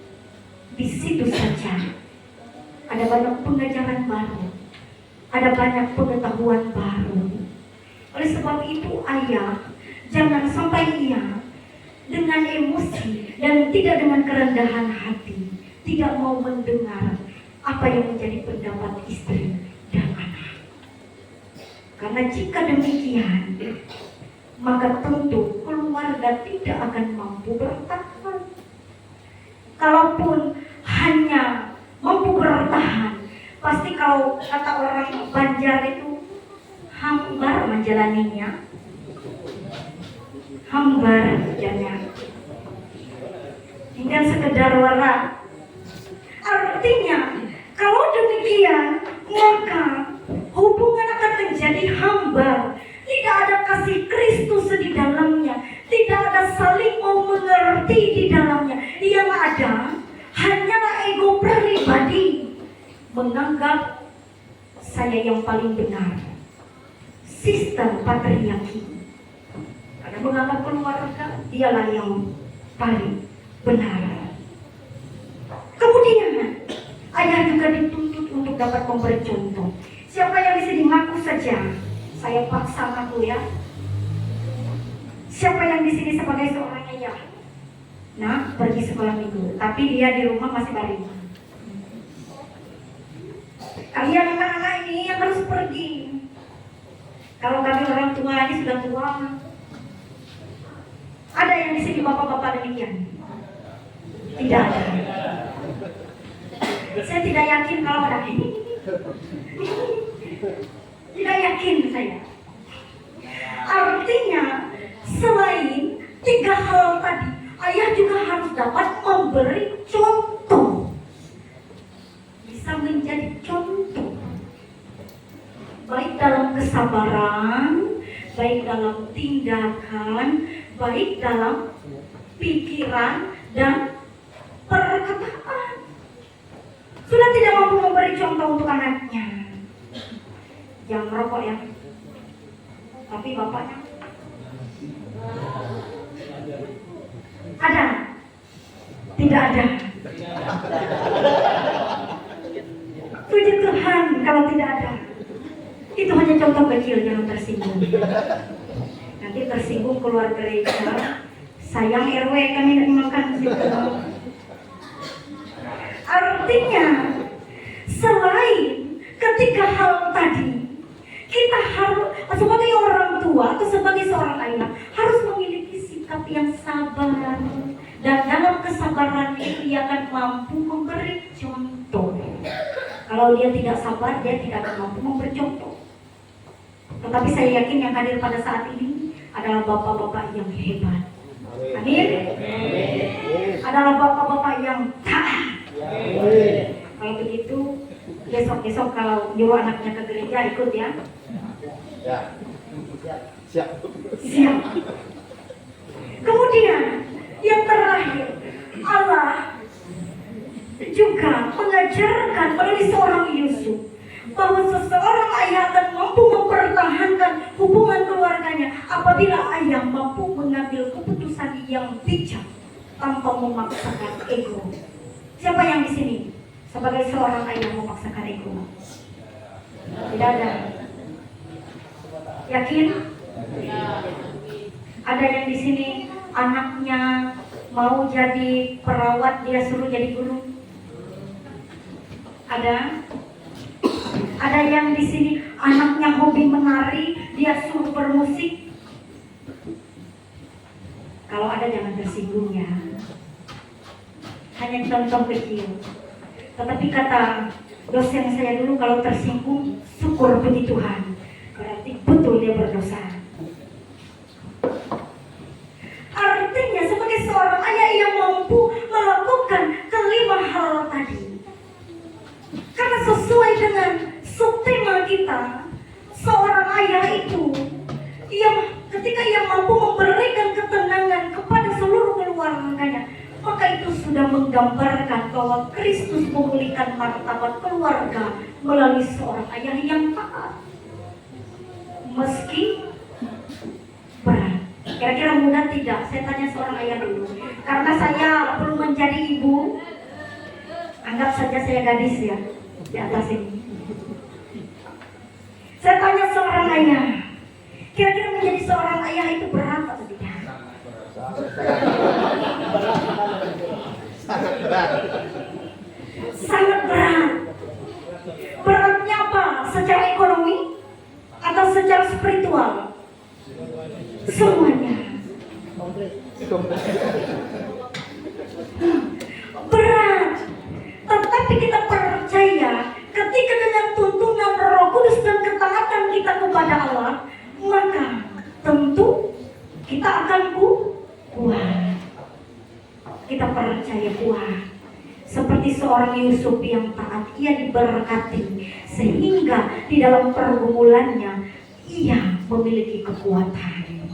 di situ saja. Ada banyak pengajaran baru, ada banyak pengetahuan baru. Oleh sebab itu ayah, jangan sampai ia dengan emosi dan tidak dengan kerendahan hati, tidak mau mendengar apa yang menjadi pendapat istri dan anak. Karena jika demikian, maka tentu keluarga tidak akan mampu bertahan. Kalaupun hanya mampu bertahan, pasti kalau kalau kata orang Banjar itu hambar menjalaninya, hambar menjalaninya, tinggal sekedar wara. Artinya kalau demikian maka hubungan akan menjadi hambar. Tidak ada kasih Kristus di dalamnya, tidak ada saling mau mengerti di dalamnya. Yang ada hanyalah ego pribadi, menganggap saya yang paling benar. Sistem patriarki, karena menganggap keluarga dialah yang paling benar. Kemudian ayah juga dituntut untuk dapat memberi contoh. Siapa yang di sini ngaku saja, saya paksa ngaku ya. Siapa yang di sini sebagai seorang ayah? Nah, pergi sekolah minggu, tapi dia di rumah masih baring. Kalian anak-anak ini yang harus pergi. Kalau kami orang tua ini sudah tua. Ada yang di sini bapak-bapak demikian? Tidak ada. Saya tidak yakin kalau ada ini. Tidak yakin saya. Artinya selain 3 hal tadi, ayah juga harus dapat memberi contoh. Bisa menjadi contoh. Baik dalam kesabaran, baik dalam tindakan, baik dalam pikiran dan perkataan. Sudah tidak mampu memberi contoh untuk anaknya. Jangan merokok ya. Tapi bapaknya ada? Tidak ada. Puji Tuhan kalau tidak ada. Itu hanya contoh kecil, jangan tersinggung. Nanti tersinggung keluar gereja, sayang RW kami tidak makan situ. Artinya selain ketiga hal tadi, kita harus sebagai orang tua atau sebagai seorang ayah harus memiliki sikap yang sabar, dan dalam kesabaran itu dia akan mampu memberi contoh. Kalau dia tidak sabar, dia tidak akan mampu memberi contoh. Tetapi saya yakin yang hadir pada saat ini adalah bapak-bapak yang hebat. Amin. Adalah bapak-bapak yang taat. Kalau begitu, besok-besok kalau nyuruh anaknya ke gereja ikut ya. Siap. Kemudian yang terakhir, Allah juga mengajarkan melalui seorang Yusuf bahwa seseorang ayah akan mampu mempertahankan hubungan keluarganya apabila ayah mampu mengambil keputusan yang bijak tanpa memaksakan ego. Siapa yang di sini sebagai seorang ayah memaksakan ego? Tidak ada. Yakin? Ada yang di sini anaknya mau jadi perawat, dia suruh jadi guru? Ada? Ada yang di sini anaknya hobi menari, dia suruh bermusik? Kalau ada jangan tersinggung ya. Hanya contoh kecil. Tetapi kata dosen saya dulu, kalau tersinggung syukur puji Tuhan, berarti betul dia berdosa. Artinya sebagai seorang ayah yang mampu melakukan kelima hal tadi, karena sesuai dengan subtema kita, seorang ayah itu ketika ia mampu memberikan ketenangan kepada seluruh keluarganya, maka itu sudah menggambarkan bahwa Kristus memulihkan martabat keluarga melalui seorang ayah yang taat. Meski berat. Kira-kira mudah tidak? Saya tanya seorang ayah dulu. Karena saya belum menjadi ibu, anggap saja saya gadis ya, di atas ini. Saya tanya seorang ayah, kira-kira menjadi seorang ayah itu berat atau tidak? Sangat berat. Beratnya apa? Secara ekonomi atau secara spiritual? Semuanya. Berat. Tetapi kita percaya ketika dengan tuntunan kepada Allah, maka tentu kita akan kuat. Kita percaya kuat. Seperti seorang Yusuf yang taat, ia diberkati sehingga di dalam pergumulannya ia memiliki kekuatan.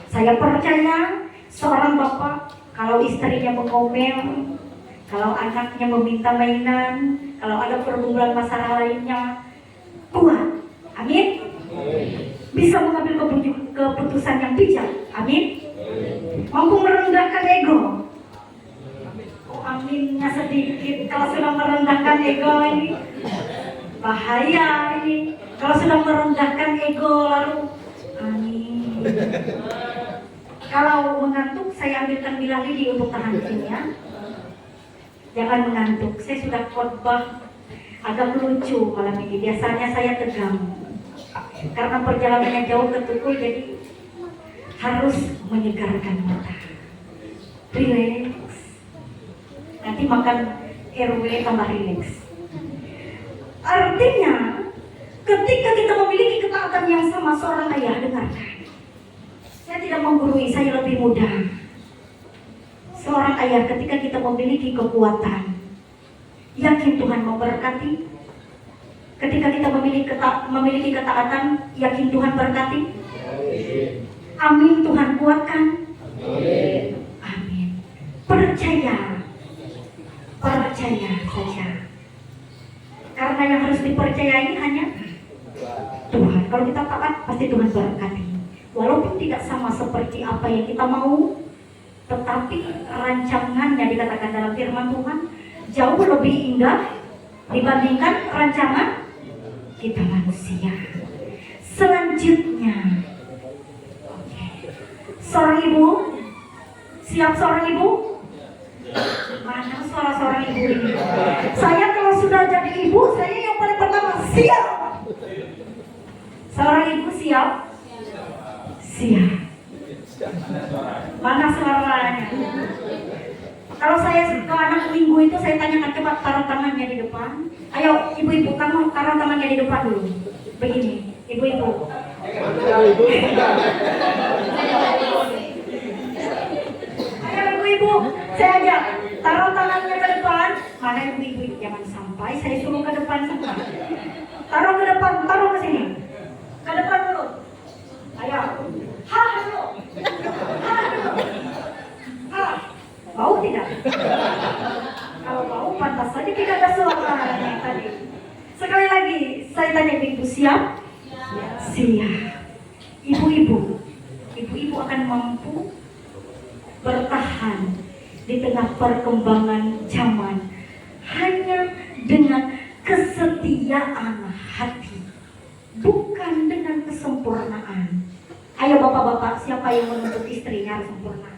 Saya percaya seorang bapak kalau istrinya mengomel, kalau anaknya meminta mainan, kalau ada pergumulan masalah lainnya, kuat. Amin. Bisa mengambil keputusan yang bijak. Amin. Mampu merendahkan ego. Aminnya sedikit. Kalau sudah merendahkan ego ini bahaya ini. Kalau sudah merendahkan ego lalu amin. Kalau mengantuk saya ambilkan bilah lidi untuk tahan sini ya. Jangan mengantuk. Saya sudah khotbah agak lucu malam ini. Biasanya saya tegang karena perjalanannya jauh ke Tukul, jadi harus menyegarkan mata. Relax. Nanti makan RW tambah relax. Artinya, ketika kita memiliki ketaatan yang sama seorang ayah, dengarkan. Saya tidak menggurui, saya lebih muda. Seorang ayah ketika kita memiliki kekuatan, yakin Tuhan memberkati. Ketika kita memiliki ketaatan, yakin Tuhan berkati. Amin, Tuhan kuatkan. Amin. Percaya saja. Karena yang harus dipercayai hanya Tuhan. Kalau kita taat, pasti Tuhan berkati. Walaupun tidak sama seperti apa yang kita mau, tetapi rancangannya dikatakan dalam firman Tuhan jauh lebih indah dibandingkan rancangan kita manusia. Selanjutnya, seorang ibu, siap seorang ibu? Mana suara seorang ibu ini? Saya kalau sudah jadi ibu, saya yang paling pertama siap. Seorang ibu siap? Siap. Mana suaranya? Kalau saya ke anak minggu itu saya tanyakan, coba taruh tangannya di depan. Ayo ibu-ibu, kamu taruh tangannya di depan dulu. Begini, ibu-ibu. Ayo ibu-ibu, saya ajak taruh tangannya ke depan. Mana ibu-ibu? Jangan sampai saya suruh ke depan semua. Taruh ke depan, taruh ke sini. Ke depan dulu. Ayo. Ha dulu. Ha dulu. Ha. Bau tidak? Kalau bau pantas saja tidak ada suara yang tadi. Sekali lagi saya tanya ibu, siap? Siap. Ibu-ibu akan mampu bertahan di tengah perkembangan zaman hanya dengan kesetiaan hati, bukan dengan kesempurnaan. Ayo bapak-bapak, siapa yang menuntut istrinya harus sempurna?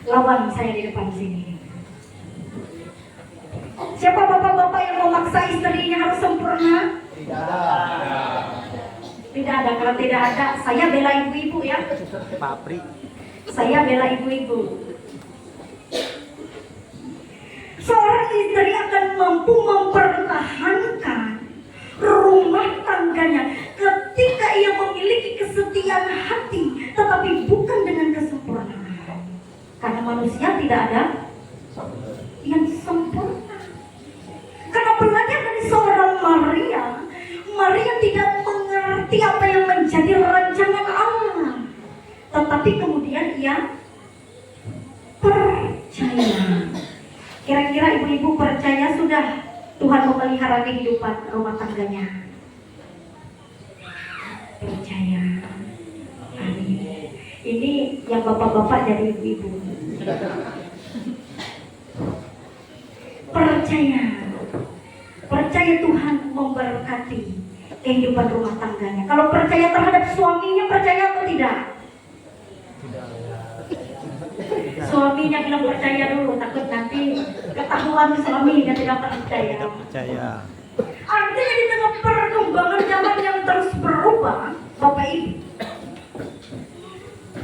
Lawan saya di depan sini. Siapa bapak-bapak yang memaksa istrinya harus sempurna? Tidak ada. Kalau tidak ada, saya bela ibu-ibu ya. Saya bela ibu-ibu. Seorang istri akan mampu mempertahankan rumah tangganya ketika ia memiliki kesetiaan hati, tetapi bukan dengan kesempurnaan. Karena manusia tidak ada yang sempurna. Karena belajar dari seorang Maria tidak mengerti apa yang menjadi rancangan Allah, tetapi kemudian ia percaya. Kira-kira ibu-ibu percaya sudah Tuhan memelihara kehidupan rumah tangganya? Percaya. Amin. Ini yang bapak-bapak dari ibu-ibu. Percaya Tuhan memberkati kehidupan rumah tangganya. Kalau percaya terhadap suaminya, percaya atau tidak? Suaminya bilang percaya dulu, takut nanti ketahuan suaminya tidak percaya. Artinya di tengah perkembangan zaman yang terus berubah, Bapak Ibu,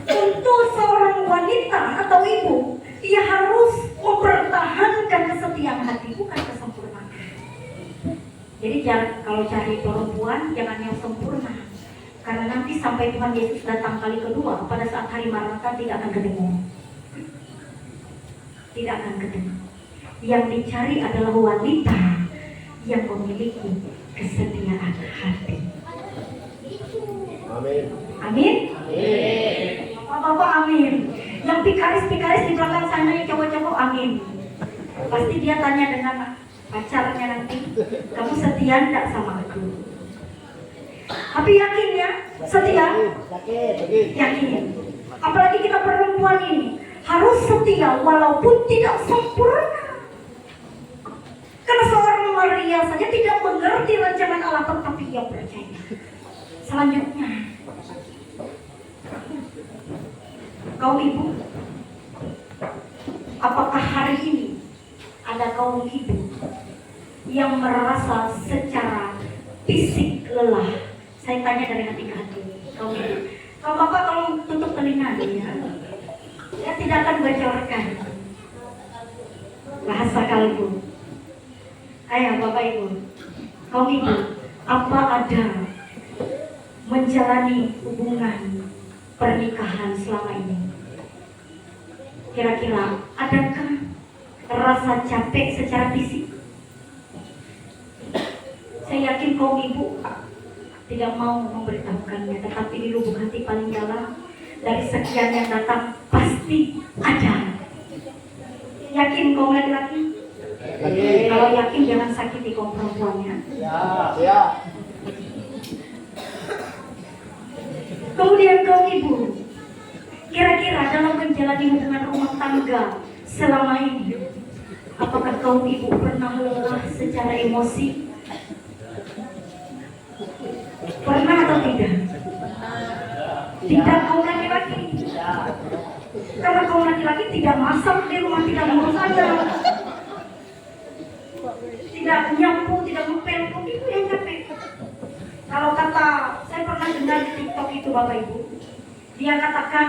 untuk seorang wanita atau ibu, ia harus mempertahankan kesetiaan hati, bukan kesempurnaan. Jadi kalau cari perempuan, jangan yang sempurna. Karena nanti sampai Tuhan Yesus datang kali kedua, pada saat hari Maranatha tidak akan ketemu. Tidak akan ketemu. Yang dicari adalah wanita yang memiliki kesetiaan hati. Amin. Amin. Amin. Bapak-bapak amin. Yang pikaris-pikaris di belakang sana yang cowok-cowok amin. Pasti dia tanya dengan pacarnya nanti, kamu setia enggak sama aku? Tapi yakin ya, setia? Yakin. Apalagi kita perempuan ini harus setia walaupun tidak sempurna. Karena seorang Maria saja tidak mengerti rancangan Allah, tetapi ia percaya. Selanjutnya, kaum ibu, apakah hari ini ada kaum ibu yang merasa secara fisik lelah? Saya tanya dari hati ke hati, kaum ibu. Kalau bapak kalau tutup telinga ya, saya tidak akan bocorkan bahasa kalbu. Ayo bapak ibu, kaum ibu, apa ada menjalani hubungan pernikahan selama ini? Kira-kira adakah rasa capek secara fisik? Saya yakin kaum ibu tidak mau memberitahukannya, tetapi di lubuk hati paling dalam dari sekian yang datang pasti ada. Yakin kaum laki-laki? Kalau yakin jangan sakiti kaum perempuannya. Ya. Kemudian kaum ibu, kira-kira dalam menjalani hubungan rumah tangga selama ini, apakah kaum ibu pernah lelah secara emosi? Pernah atau tidak? Tidak kaum laki-laki. Karena kaum laki-laki tidak masak di rumah, tidak ngurus anak, tidak nyapu, tidak ngepel, kaum ibu yang capek. Kalau kata, saya pernah dengar di TikTok itu Bapak Ibu, dia katakan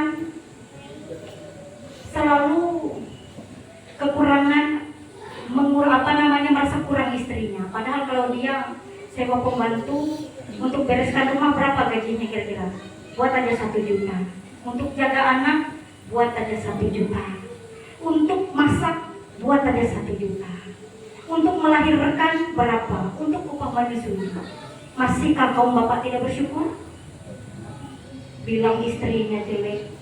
selalu kekurangan merasa kurang istrinya. Padahal kalau dia sewa pembantu untuk bereskan rumah, berapa gajinya kira-kira? Buat aja 1 juta. Untuk jaga anak, buat aja 1 juta. Untuk masak, buat aja 1 juta. Untuk melahirkan berapa? Untuk upah menyusui. Masihkah kaum bapak tidak bersyukur? Bilang istrinya jelek,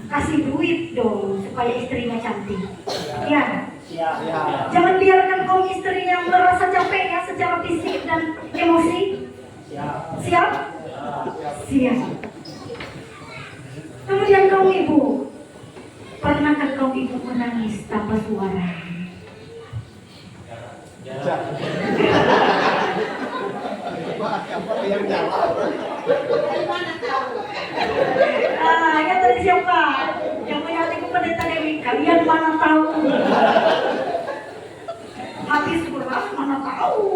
kasih duit dong supaya istrinya cantik. Ya. Jangan biarkan kaum istrinya merasa capek ya secara fisik dan emosi. Siap? Siap. Kemudian kaum ibu, pernahkah kaum ibu menangis tanpa suara? Ya tadi siapa? Yang punya hatiku pendeta Dewi. Kalian mana tahu? Habis beras mana tahu?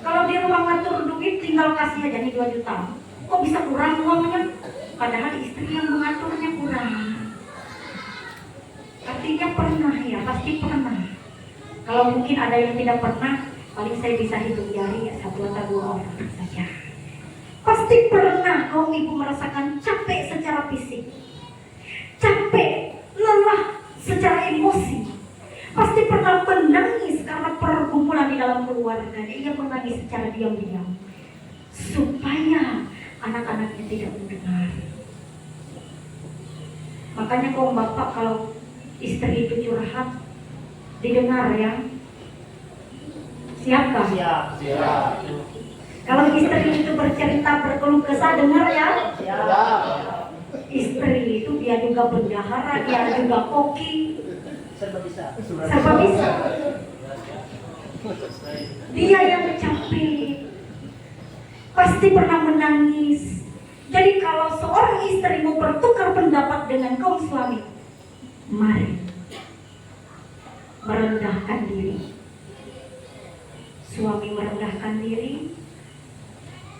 Kalau di rumah ngatur duit tinggal kasih aja nih 2 juta. Kok bisa kurang uangnya? Padahal istri yang mengaturnya kurang. Artinya pernah ya, pasti pernah. Kalau mungkin ada yang tidak pernah, paling saya bisa hitung jari ya 1 atau 2 orang saja. Pasti pernah kaum ibu merasakan capek secara fisik, capek, lelah secara emosi. Pasti pernah menangis karena pergumulan di dalam keluarga. Ia menangis secara diam-diam supaya anak-anaknya tidak mendengar. Makanya kaum bapak kalau istri itu curhat, didengar ya. Siapkah? Siap. Kalau istri itu bercerita, berkeluh kesah, dengar ya. Istri itu dia juga bendahara, dia juga koki, serba bisa. Dia yang capek, pasti pernah menangis. Jadi kalau seorang istri mau bertukar pendapat dengan kaum suami, mari merendahkan diri. Suami merendahkan diri,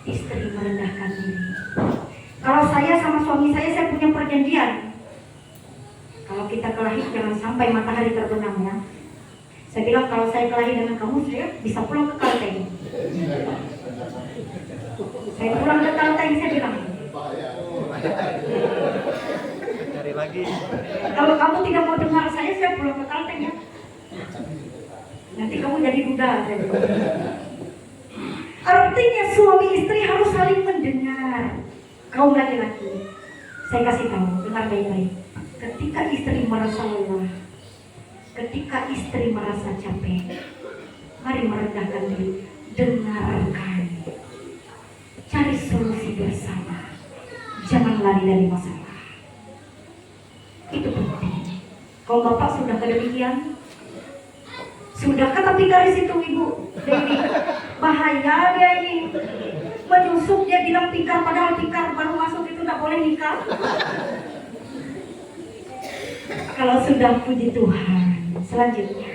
istri merendahkan diri. Kalau saya sama suami saya punya perjanjian. Kalau kita kelahi jangan sampai matahari terbenam ya. Saya bilang kalau saya kelahi dengan kamu, saya bisa pulang ke Kalteng. Saya pulang ke Kalteng, saya bilang, Cari lagi. kalau kamu tidak mau dengar saya pulang ke Kalteng ya. Nanti kamu jadi duda. Saya bilang. Artinya suami istri harus saling mendengar. Kaum laki-laki, saya kasih tahu, dengar baik-baik. Ketika istri merasa lelah, ketika istri merasa capek, mari merendahkan diri, dengarkan, cari solusi bersama, jangan lari dari masalah. Itu penting. Kalau bapak sudah kedemikian, sudah tapi garis itu ibu, Dewi, bahaya dia ini. Menyusup dia bilang pikar, padahal pikar baru masuk itu tidak boleh nikah. Kalau sudah puji Tuhan, selanjutnya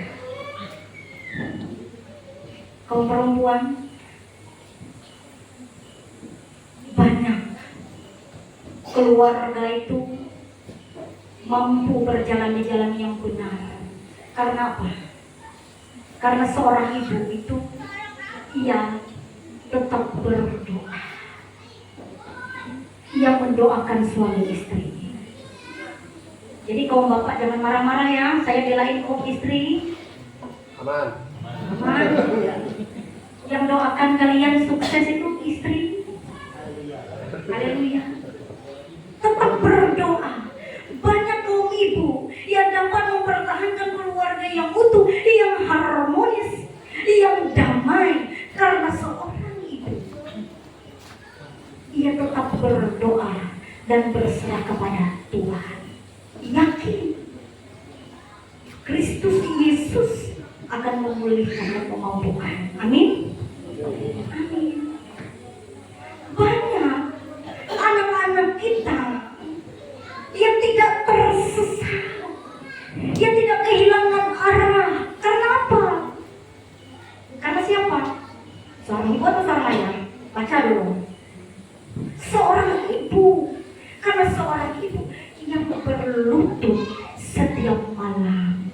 kaum perempuan banyak keluarga itu mampu berjalan di jalan yang benar. Karena apa? Karena seorang ibu itu ia tetap berdoa. Ia mendoakan suami istrinya. Jadi kaum bapak jangan marah-marah ya. Saya belain kaum istri. Aman. Aman. Yang doakan kalian sukses itu istri. Haleluya. Tetap berdoa. Banyak kaum ibu yang dapat mempertahankan keluarga yang utuh, yang harmonis, yang damai karena seorang ibu. Ia tetap berdoa dan berserah kepada Tuhan. Yakin Kristus Yesus akan memulihkan dan memampukan. Amin. Amin. Banyak anak-anak kita yang tidak tersesat, yang tidak kehilangan arah. Karena apa? Karena siapa? Seorang ibu atau seorang ayah? Baca dulu. Seorang ibu. Karena seorang ibu yang berlutut setiap malam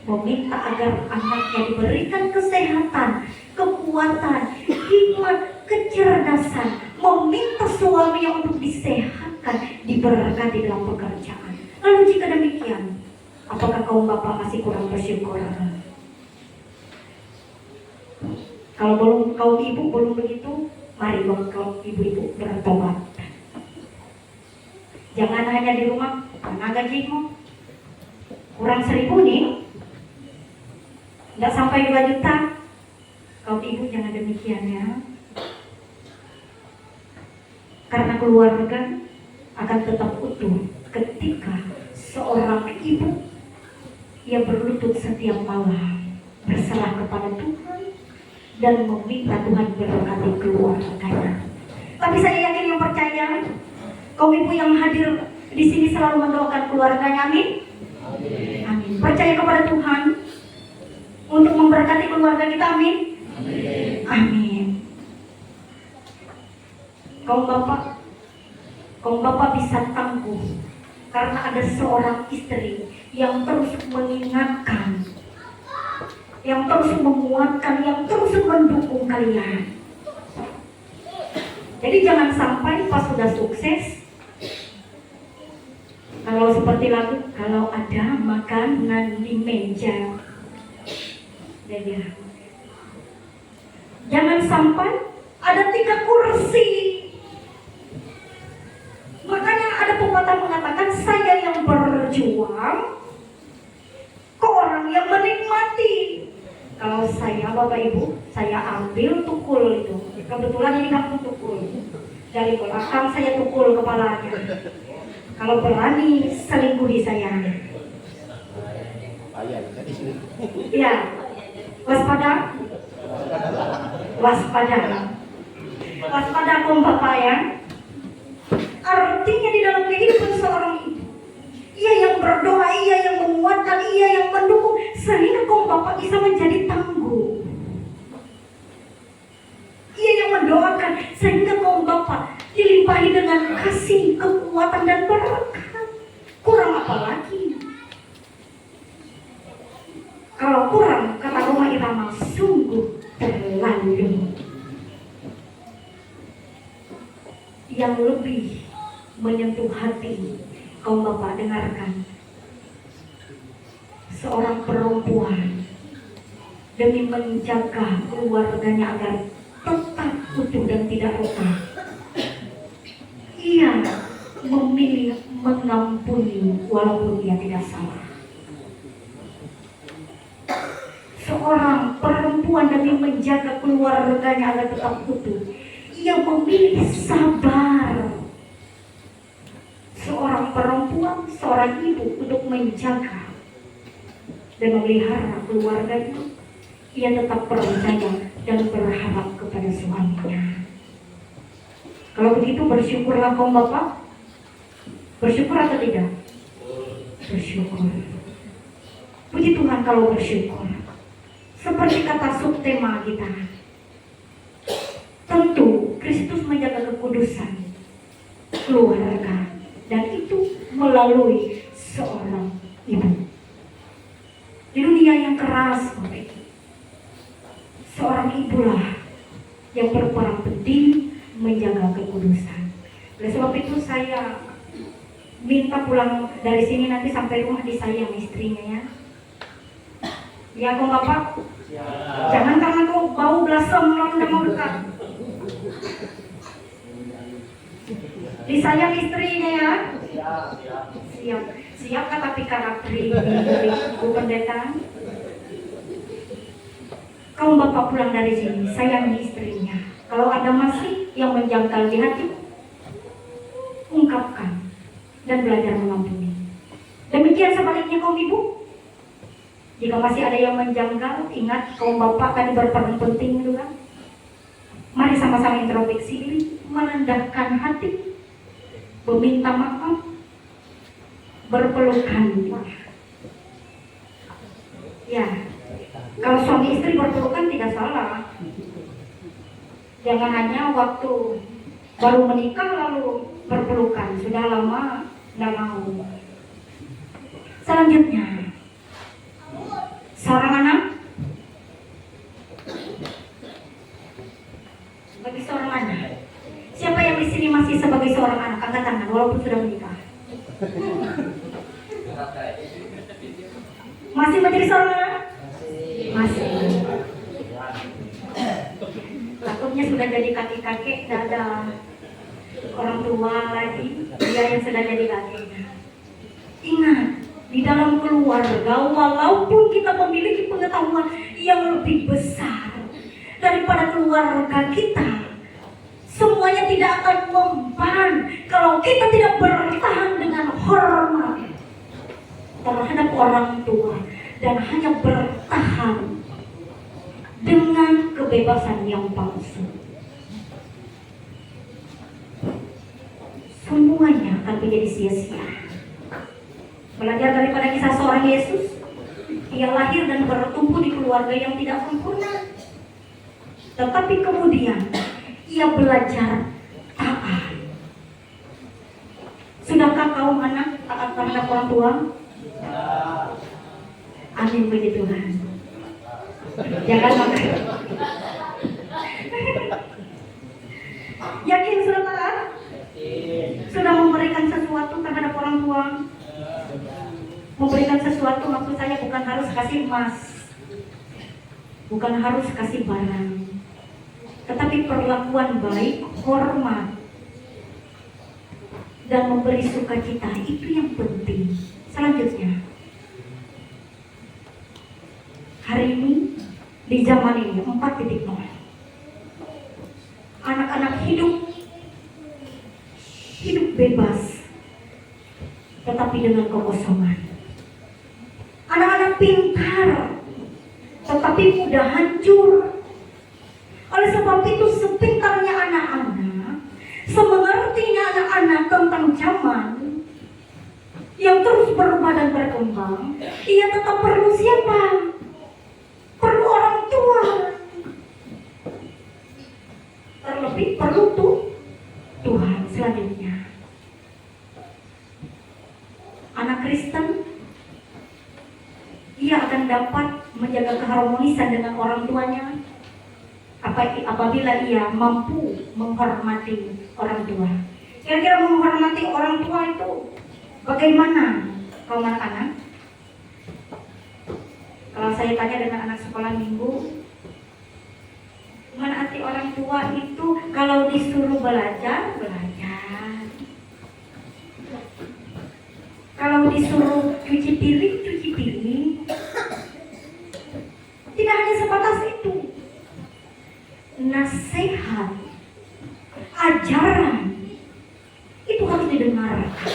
meminta agar anaknya diberikan kesehatan, kekuatan, hikmat, kecerdasan, meminta suaminya untuk disehatkan, diberkati dalam pekerjaan. Lalu jika demikian, apakah kaum bapak masih kurang bersyukur? Kalau belum, kaum ibu belum begitu, mari kaum ibu-ibu bertobat. Jangan hanya di rumah, mana gajimu kurang 1.000 nih, nggak sampai 2 juta. Kaum ibu jangan demikian ya. Karena keluarga akan tetap utuh ketika seorang ibu yang berlutut setiap malam berserah kepada Tuhan dan meminta Tuhan berkati keluarganya. Tapi saya yakin yang percaya, kaum ibu yang hadir di sini selalu mendoakan keluarganya. Amin. Amin. Percaya kepada Tuhan untuk memberkati keluarga kita. Amin. Amin. Kaum bapak bisa tangguh karena ada seorang istri yang terus mengingatkan, yang terus menguatkan, yang terus mendukung kalian. Jadi jangan sampai pas sudah sukses, kalau seperti lagu, kalau ada makanan di meja, jangan sampai ada 3 kursi. Makanya ada pepatah mengatakan, saya yang berjuang, kok orang yang menikmati. Kalau saya, Bapak Ibu, saya ambil tukul itu. Kebetulan ini kampung tukul. Dari belakang saya tukul kepalanya. Kalau berani selingkuhi saya. Ya, waspada. Waspada. Waspada kaum bapak ya. Artinya di dalam kehidupan seorang ibu, ia yang berdoa, ia yang menguatkan, ia yang mendukung, sehingga kaum bapak bisa menjadi tangguh. Ia yang mendoakan sehingga kaum bapak dilimpahi dengan kasih, kekuatan dan berkat. Kurang apa lagi? Kalau kurang, kata Roma Irama, sungguh terlalu. yang lebih menyentuh hati kaum bapak. Dengarkan, seorang perempuan demi menjaga keluarganya agar tetap utuh dan tidak retak, ia memilih mengampuni walaupun ia tidak salah. Seorang perempuan demi menjaga keluarganya agar tetap utuh, ia memilih sabar. Seorang perempuan, seorang ibu untuk menjaga dan memelihara keluarganya, ia tetap percaya dan berharap kepada suaminya. Kalau begitu bersyukurlah kaum bapak. Bersyukur atau tidak? Bersyukur. Puji Tuhan kalau bersyukur. Seperti kata subtema kita, tentu Kristus menjaga kekudusan keluarga, dan itu melalui seorang ibu. Di dunia yang keras seperti itu, seorang ibulah yang berperan penting menjaga kekudusan. Oleh sebab itu saya minta pulang dari sini nanti sampai rumah disayang istrinya ya. Ya kok bapak, jangan karena kau bau belasem lalu udah mau dekat. Disayang istrinya ya. Siap, siap kan tapi karakter ibu pendeta. Kaum bapak pulang dari sini, sayangi istrinya. Kalau ada masih yang menjangkal di hati, ungkapkan dan belajar mengampuni. Demikian sebaliknya kaum ibu. Jika masih ada yang menjangkal, ingat kaum bapak tadi berperan penting juga. Mari sama-sama introspeksi diri, merendahkan hati, meminta maaf, berpelukan. Ya, kalau suami istri berpelukan tidak salah. Jangan hanya waktu baru menikah lalu berpelukan, sudah lama tidak mau. Selanjutnya, seorang anak, bagi seorang anak, siapa yang di sini masih sebagai seorang anak, angkat tangan walaupun sudah menikah. Masih menjadi seorang anak? Masih. Takutnya sudah jadi kakek-kakek, tidak ada orang tua lagi, dia yang sudah jadi kakek. Ingat, di dalam keluarga, walaupun kita memiliki pengetahuan yang lebih besar daripada keluarga kita, semuanya tidak akan mempan kalau kita tidak bertahan dengan hormat terhadap orang tua dan hanya bertahan dengan kebebasan yang palsu. Semuanya akan menjadi sia-sia. Belajar daripada kisah seorang Yesus, ia lahir dan bertumbuh di keluarga yang tidak sempurna, tetapi kemudian ia belajar taat. Sudahkah kaum anak taat terhadap orang tua? Amin, puji Tuhan. Jangan makan. Yakin sudah taat? Sudah memberikan sesuatu terhadap orang tua? Memberikan sesuatu maksud saya bukan harus kasih emas, bukan harus kasih barang, tetapi perlakuan baik, hormat, dan memberi sukacita, itu yang penting. Selanjutnya, hari ini di zaman ini 4.0, anak-anak hidup bebas tetapi dengan kekosongan. Anak-anak pintar tetapi mudah hancur. Oleh sebab itu sepintarnya anak-anak, semengertinya anak-anak tentang zaman yang terus berubah dan berkembang, ia tetap perlu siapa? Perlu orang tua. Terlebih perlu Tuhan. Selanjutnya, anak Kristen, ia akan dapat menjaga keharmonisan dengan orang tuanya. Apa apabila ia mampu menghormati orang tua. Kira-kira menghormati orang tua itu bagaimana kaum anak-anak? Kalau saya tanya dengan anak sekolah minggu, menaati orang tua itu kalau disuruh belajar, belajar. Kalau disuruh cuci piring, cuci piring. Tidak hanya sebatas itu. Nasihat, ajaran, itu harus didengarkan.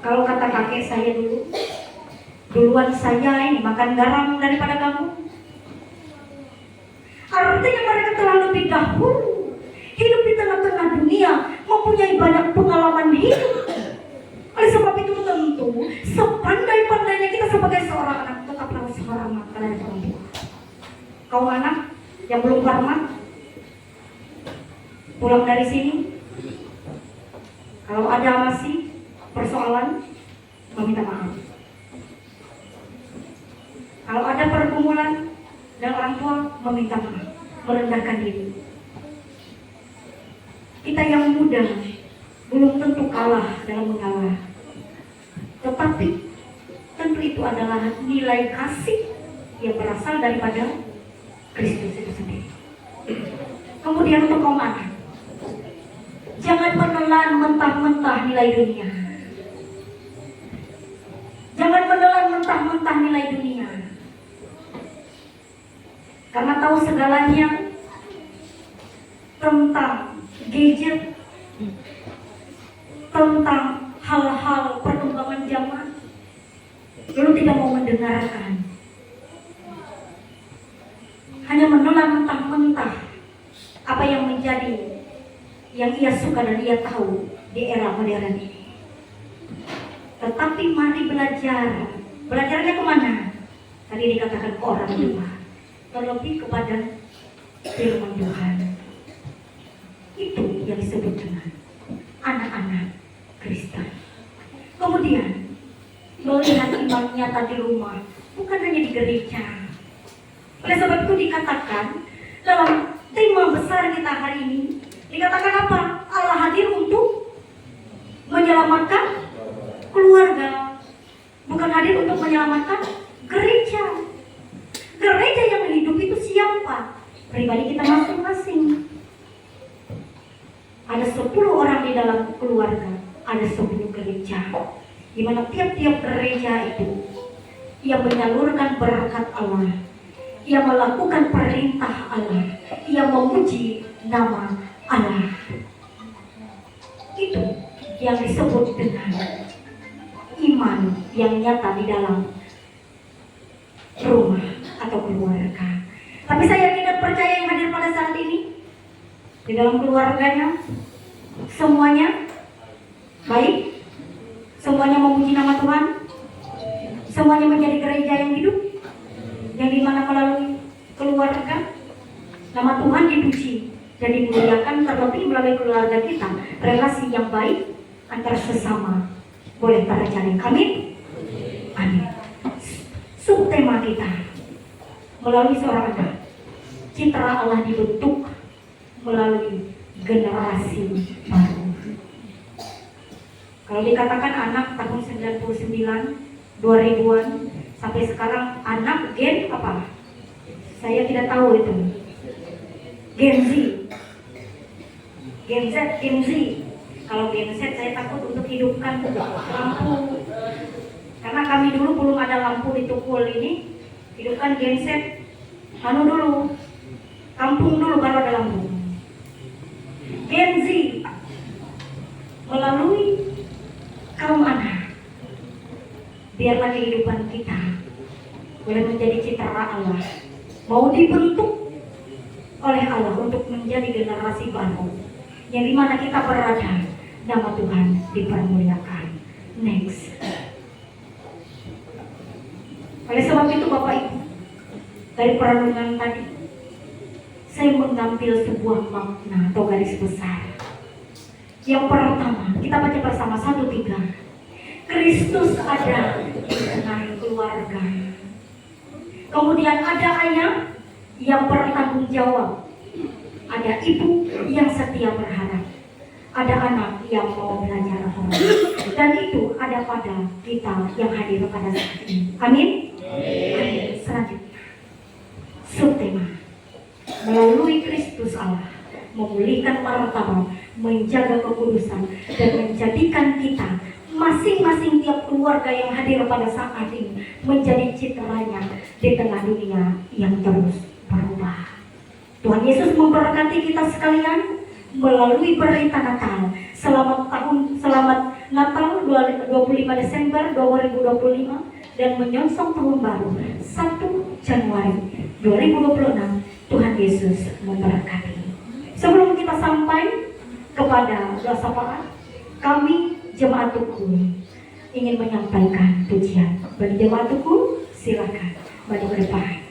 Kalau kata kakek saya dulu, duluan saya ini makan garam daripada kamu. Artinya mereka telah lebih dahulu hidup di tengah-tengah dunia, mempunyai banyak pengalaman hidup. Oleh sebab itu tentu sepandai-pandainya kita sebagai seorang anak tetaplah hormat terhadap orang tua. Kaum anak yang belum hormat, pulang dari sini, kalau ada masih persoalan, meminta maaf. Kalau ada pergumulan dan orang tua, meminta maaf, merendahkan diri. Kita yang muda belum tentu kalah dalam mengalah, tetapi tentu itu adalah nilai kasih yang berasal daripada Kristus itu sendiri. Kemudian untuk kaum anak, jangan menelan mentah-mentah nilai dunia. Jangan menelan mentah-mentah nilai dunia. Karena tahu segalanya tentang gadget, tentang hal-hal perkembangan zaman, lalu tidak mau mendengarkan. Hanya menelan mentah-mentah apa yang menjadi yang ia suka dan ia tahu di era modern ini. Tetapi mari belajar. Belajarnya kemana? Tadi dikatakan ke orang tua, terlebih kepada firman Tuhan. Itu yang disebut dengan anak-anak Kristen. Kemudian melihat iman nyata di rumah, bukan hanya di gereja. Oleh sebab itu dikatakan dalam tema besar kita hari ini, dikatakan apa? Allah hadir untuk menyelamatkan keluarga, bukan hadir untuk menyelamatkan gereja. Gereja yang hidup itu siapa? Pribadi kita masing-masing. Ada 10 orang di dalam keluarga, ada 10 gereja, di mana tiap-tiap gereja itu ia menyalurkan berkat Allah, ia melakukan perintah Allah, ia memuji nama Allah. Itu yang disebut dengan iman yang nyata di dalam rumah atau keluarga. Tapi saya tidak percaya yang hadir pada saat ini di dalam keluarganya semuanya baik, semuanya memuji nama Tuhan, semuanya menjadi gereja yang hidup, yang dimana melalui keluarga nama Tuhan dipuji dan dimuliakan, terlebih melalui keluarga kita relasi yang baik antar sesama boleh terjalin. Amin. Amin. Subtema kita melalui seorang anak, citra Allah dibentuk melalui generasi baru. Kalau dikatakan anak tahun 99, 2000-an sampai sekarang anak gen apa? Saya tidak tahu itu. Gen Z. Gen Z, Gen Z. Kalau Gen Z saya takut untuk hidupkan lampu. Karena kami dulu belum ada lampu di Tukul ini. Hidupkan Gen Z. Anu dulu. Kampung dulu baru ada lampu. Gen Z melalui kaum anak, biarlah kehidupan kita boleh menjadi citra Allah, mau dibentuk oleh Allah untuk menjadi generasi baru yang dimana kita berada, nama Tuhan dipermuliakan. Next. Oleh sebab itu Bapak Ibu, dari perenungan tadi saya mengambil sebuah makna atau garis besar. Yang pertama, kita baca bersama 1-3. Kristus ada di tengah keluarga. Kemudian ada ayah yang bertanggung jawab, ada ibu yang setia berharap, ada anak yang mau belajar hormat, dan itu ada pada kita yang hadir pada saat ini. Amin. Amin. Selanjutnya, subtema melalui Kristus Allah memulihkan martabat, menjaga kekudusan, dan menjadikan kita masing-masing tiap keluarga yang hadir pada saat ini menjadi citranya di tengah dunia yang terus berubah. Tuhan Yesus memberkati kita sekalian melalui berita Natal. Selamat Natal 25 Desember 2025 dan menyongsong tahun baru 1 Januari 2026. Tuhan Yesus memberkati. Sebelum kita sampai kepada doa syafaat, kami Jemaat Tukul ingin menyampaikan pujian. Bagi Jemaat Tukul, silakan maju ke depan.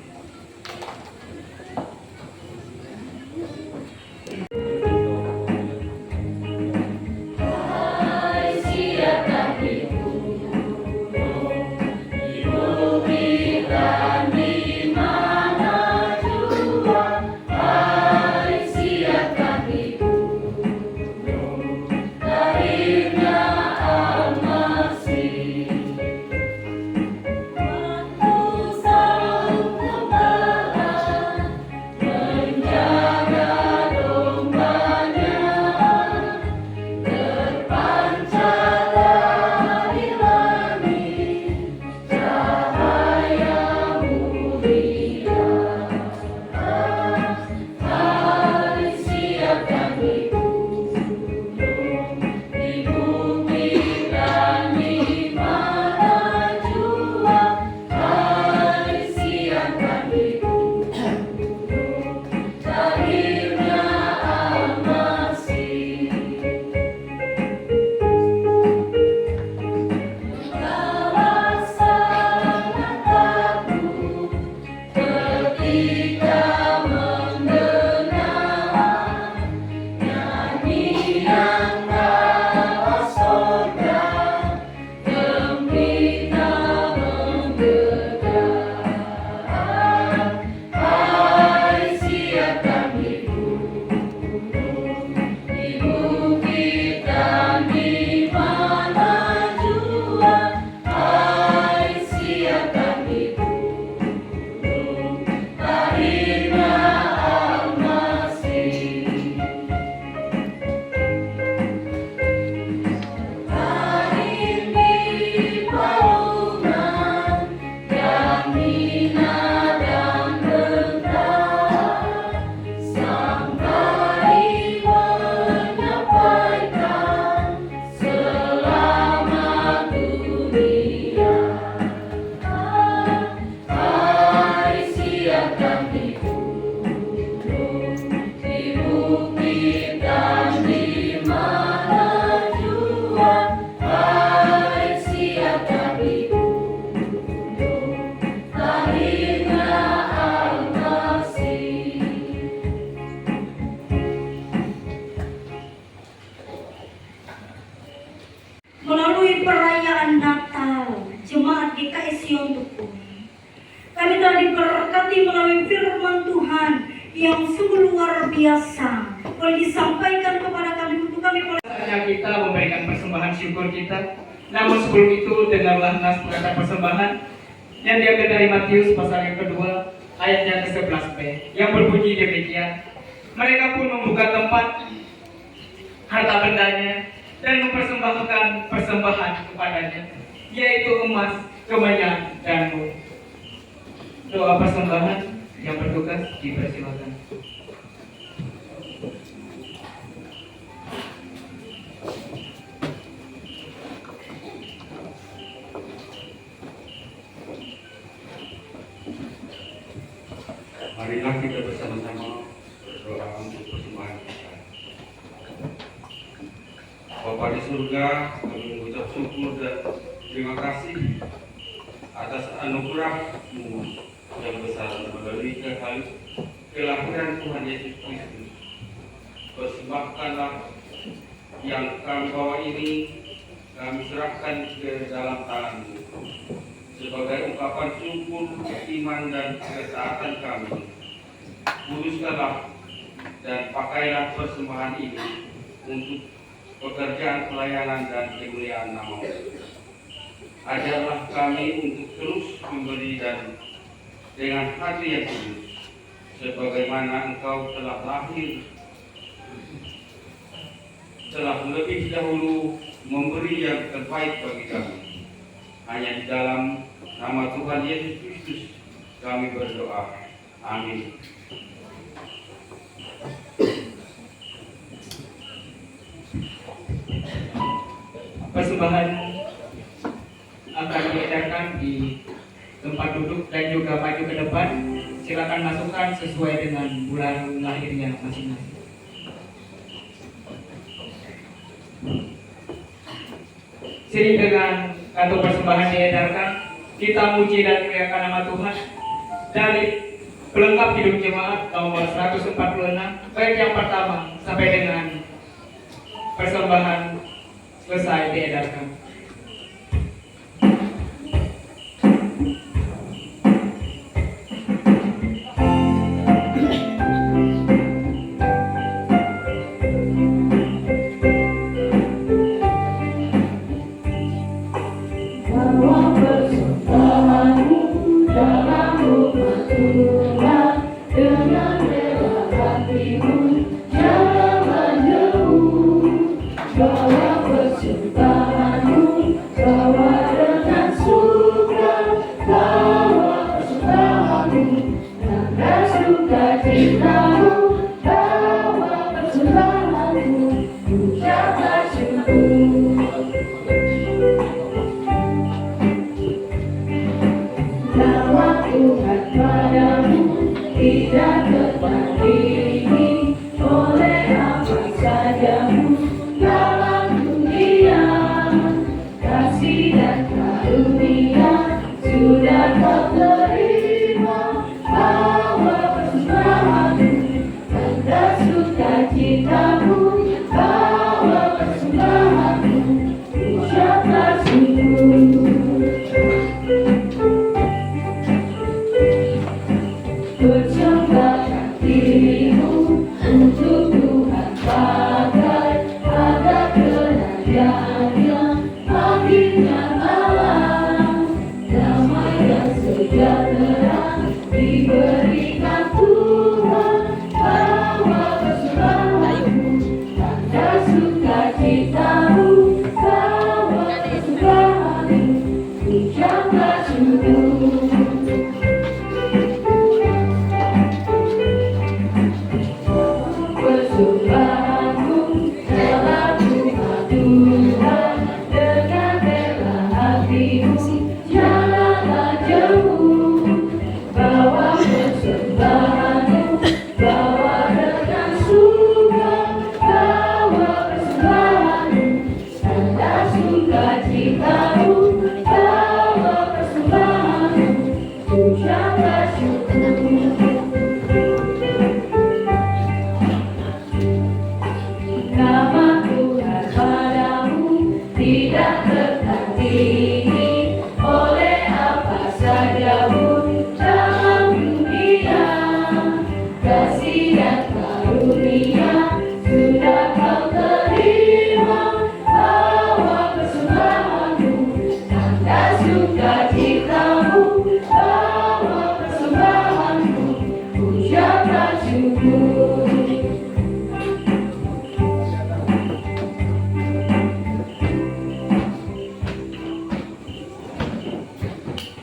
Melalui perayaan Natal, Jemaat GKI Sion Tukul, kami telah diberkati melalui firman Tuhan yang sungguh luar biasa, boleh disampaikan kepada kami untuk kami boleh. Saatnya kita memberikan persembahan syukur kita. Namun sebelum itu, dengarlah nas pengantar persembahan yang diambil dari Matius pasal yang kedua ayatnya ke-11b yang berbunyi demikian. Mereka pun membuka tempat harta bendanya dan mempersembahkan persembahan kepadanya, yaitu emas, kemenyan, dan mur. Doa persembahan yang bertugas dipersilakan. Marilah kita bersama-sama berdoa untuk persembahan kita. Bapa di surga, kami mengucap syukur dan terima kasih atas anugerah-Mu yang besar melalui kelahiran Tuhan Yesus Kristus. Persembahkanlah yang kami bawa ini, kami serahkan ke dalam tangan-Mu sebagai ungkapan syukur, iman dan ketaatan kami Kuduskanlah dan pakailah persembahan ini untuk pekerjaan pelayanan dan kemuliaan nama-Mu. Ajarlah kami untuk terus memberi dan dengan hati yang tulus, sebagaimana Engkau telah lebih dahulu memberi yang terbaik bagi kami. Hanya di dalam nama Tuhan Yesus Kristus kami berdoa. Amin. Persembahan akan diedarkan di tempat duduk dan juga maju ke depan. Silakan masukkan sesuai dengan bulan lahirnya masing-masing. Sering dengan kantong persembahan diedarkan, kita muji dan muliakan nama Tuhan. Dari pelengkap hidup jemaat nomor 146, baik yang pertama sampai dengan persembahan selesai diedarkan.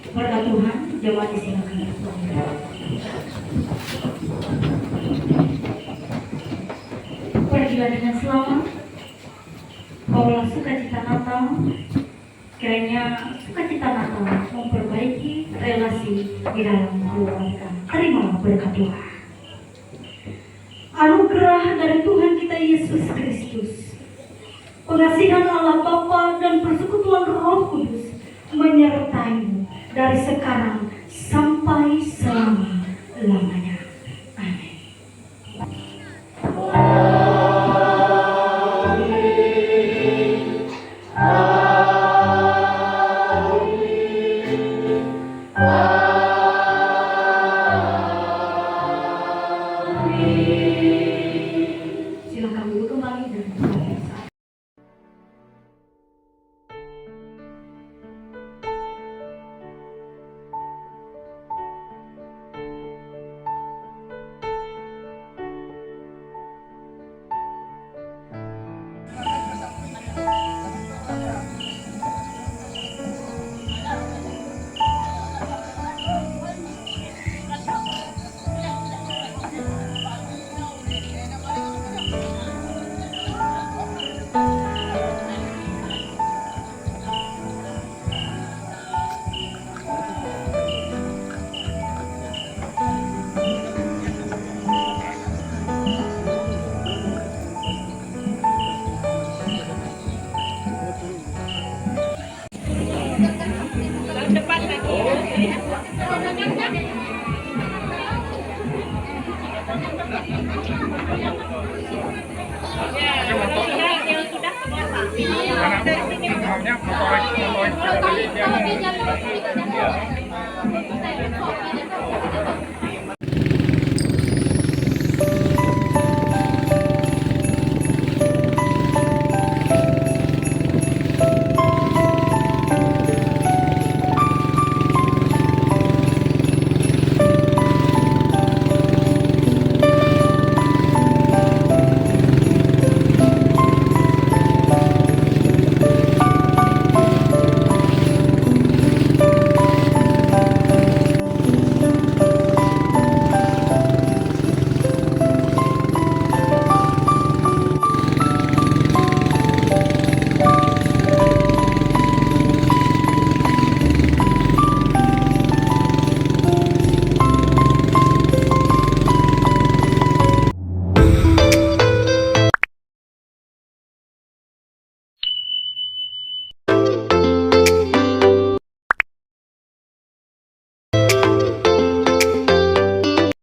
Berkat Tuhan, jemaat disilakan. Pergilah dengan selamat. Bawalah sukacita Natal. Kiranya sukacita Natal memperbaiki relasi di dalam keluarga. Terimalah berkat Tuhan. Anugerah dari Tuhan kita Yesus Kristus, pengasihan Allah Bapa dan persekutuan Roh Kudus menyertaimu dari sekarang sampai selama-lamanya. Amin. Kalau dia jatuh, kita jatuh.